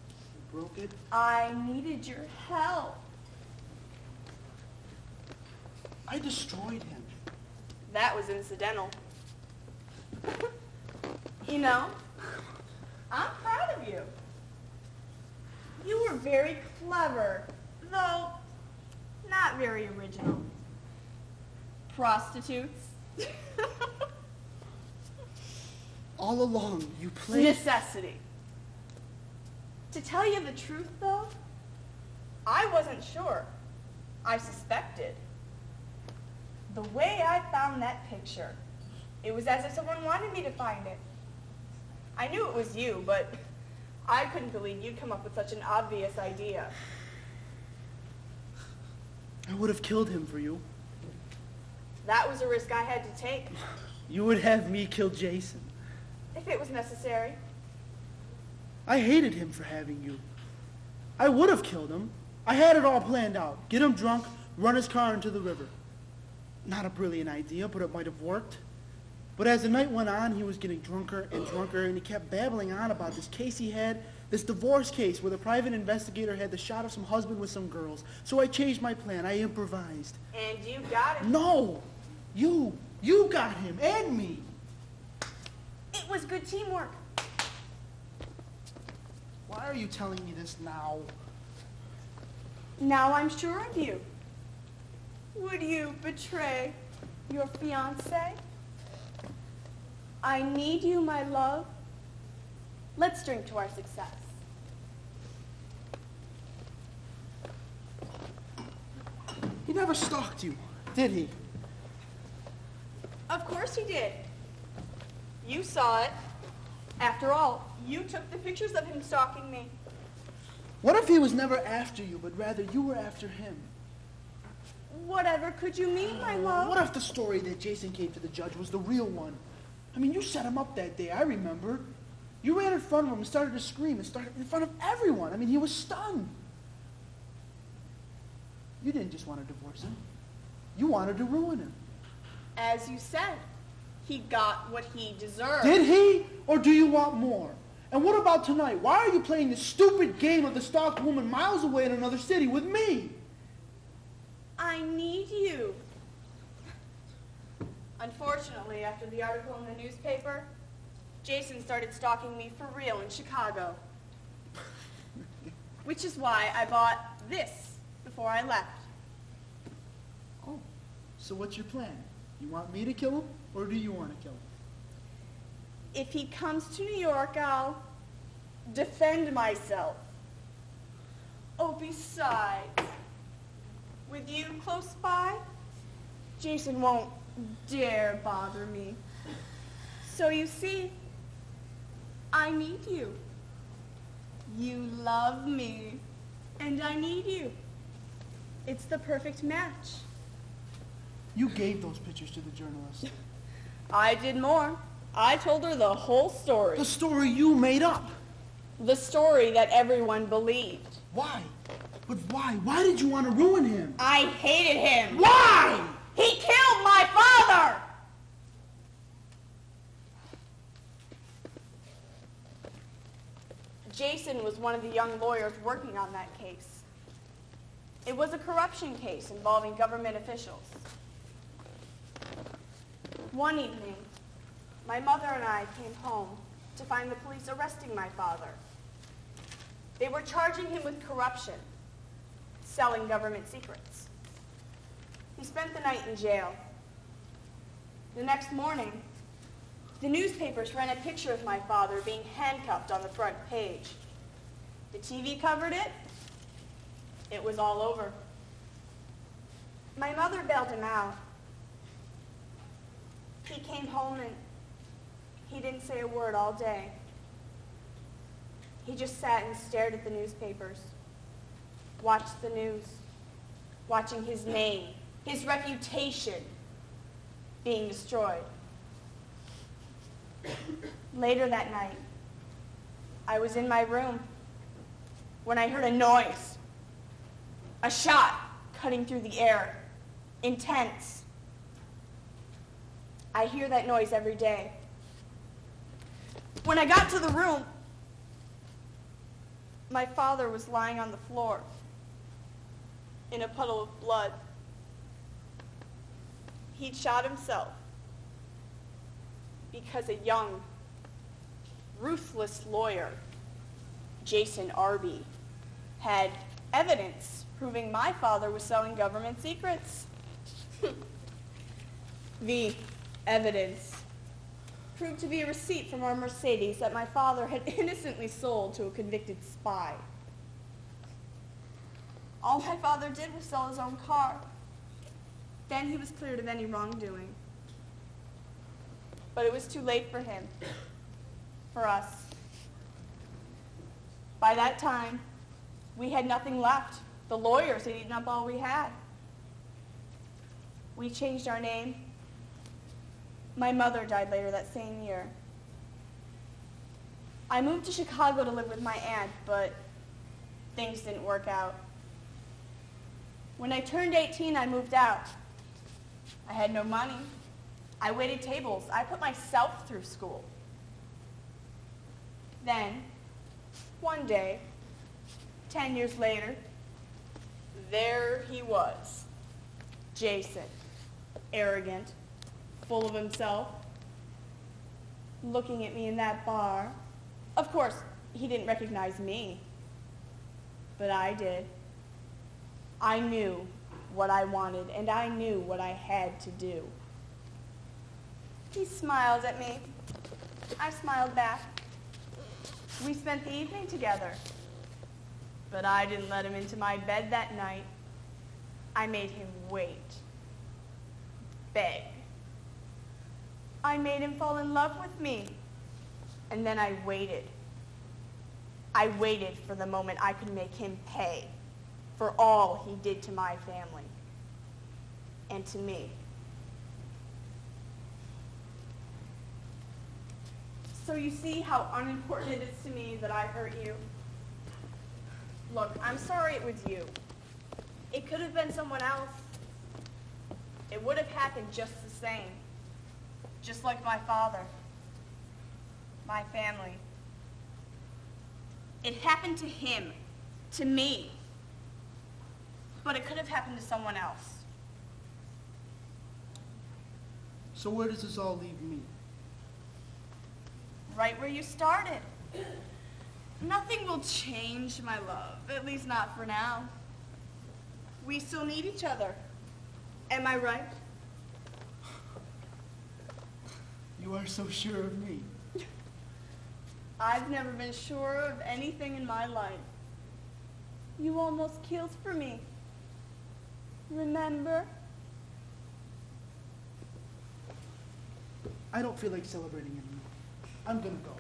You broke it? I needed your help. I destroyed him. That was incidental. You know, I'm proud of you. You were very clever, though not very original. Prostitutes. All along, you played... Necessity. To tell you the truth, though, I wasn't sure. I suspected. The way I found that picture, it was as if someone wanted me to find it. I knew it was you, but I couldn't believe you'd come up with such an obvious idea. I would have killed him for you. That was a risk I had to take, You would have me kill Jason. if it was necessary. I hated him for having you. I would have killed him. I had it all planned out. Get him drunk, run his car into the river. Not a brilliant idea, but it might have worked. But as the night went on, he was getting drunker and drunker, and he kept babbling on about this case he had, this divorce case where the private investigator had the shot of some husband with some girls. So I changed my plan. I improvised. And you got it. No! You got him, and me. It was good teamwork. Why are you telling me this now? Now I'm sure of you. Would you betray your fiancé? I need you, my love. Let's drink to our success. He never stalked you, did he? Of course he did. You saw it. After all, you took the pictures of him stalking me. What if he was never after you, but rather you were after him? Whatever could you mean, my love? What if the story that Jason gave to the judge was the real one? I mean, you set him up that day, I remember. You ran in front of him and started to scream and started in front of everyone. I mean, he was stunned. You didn't just want to divorce him. You wanted to ruin him. As you said, he got what he deserved. Did he? Or do you want more? And what about tonight? Why are you playing this stupid game of the stalked woman miles away in another city with me? I need you. Unfortunately, after the article in the newspaper, Jason started stalking me for real in Chicago. Which is why I bought this before I left. Oh, so what's your plan? You want me to kill him, or do you want to kill him? If he comes to New York, I'll defend myself. Oh, besides, with you close by, Jason won't dare bother me. So you see, I need you. You love me, and I need you. It's the perfect match. You gave those pictures to the journalist. I did more. I told her the whole story. The story you made up. The story that everyone believed. Why? But why? Why did you want to ruin him? I hated him. Why? He killed my father! Jason was one of the young lawyers working on that case. It was a corruption case involving government officials. One evening, my mother and I came home to find the police arresting my father. They were charging him with corruption, selling government secrets. He spent the night in jail. The next morning, the newspapers ran a picture of my father being handcuffed on the front page. The TV covered it. It was all over. My mother bailed him out. He came home and he didn't say a word all day. He just sat and stared at the newspapers, watched the news, watching his name, his reputation being destroyed. Later that night, I was in my room when I heard a noise, a shot cutting through the air, intense. I hear that noise every day. When I got to the room, my father was lying on the floor in a puddle of blood. He'd shot himself because a young, ruthless lawyer, Jason Arby, had evidence proving my father was selling government secrets. The evidence proved to be a receipt from our Mercedes that my father had innocently sold to a convicted spy. All my father did was sell his own car. Then he was cleared of any wrongdoing. But it was too late for him, for us. By that time, we had nothing left. The lawyers had eaten up all we had. We changed our name. My mother died later that same year. I moved to Chicago to live with my aunt, but things didn't work out. When I turned 18, I moved out. I had no money. I waited tables. I put myself through school. Then, one day, 10 years later, there he was, Jason, arrogant, full of himself, looking at me in that bar. Of course, he didn't recognize me, but I did. I knew what I wanted, and I knew what I had to do. He smiled at me. I smiled back. We spent the evening together, but I didn't let him into my bed that night. I made him wait, beg. I made him fall in love with me. And then I waited. I waited for the moment I could make him pay for all he did to my family and to me. So you see how unimportant it is to me that I hurt you? Look, I'm sorry it was you. It could have been someone else. It would have happened just the same. Just like my father. My family. It happened to him. To me. But it could have happened to someone else. So where does this all leave me? Right where you started. Nothing will change, my love. At least not for now. We still need each other. Am I right? You are so sure of me. I've never been sure of anything in my life. You almost killed for me. Remember? I don't feel like celebrating anymore. I'm gonna go.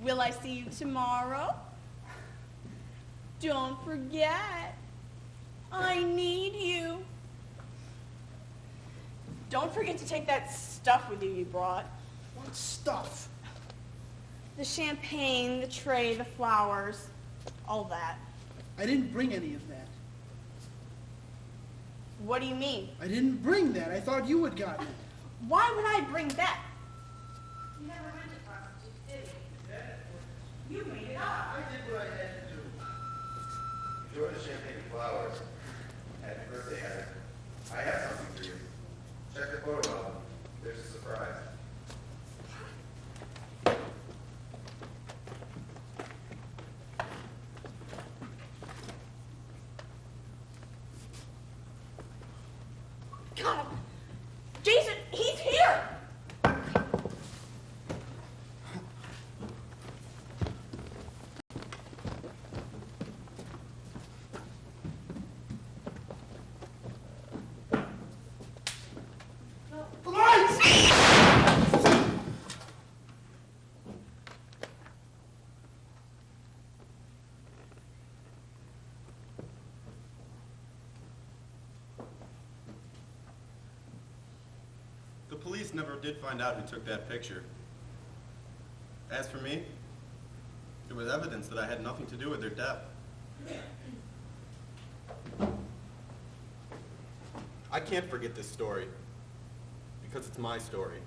Will I see you tomorrow? Don't forget. I need you. Don't forget to take that stuff with you brought. What stuff? The champagne, the tray, the flowers, all that. I didn't bring any of that. What do you mean? I didn't bring that. I thought you had gotten it. Why would I bring that? You never went to prostitutes, did you? You made it up. I did what I had to do. Enjoy the champagne and flowers. Happy birthday, Heather. I have something for you. Check the photo album. There's a surprise. God! Jason, he's here! The police never did find out who took that picture. As for me, it was evidence that I had nothing to do with their death. I can't forget this story, because it's my story.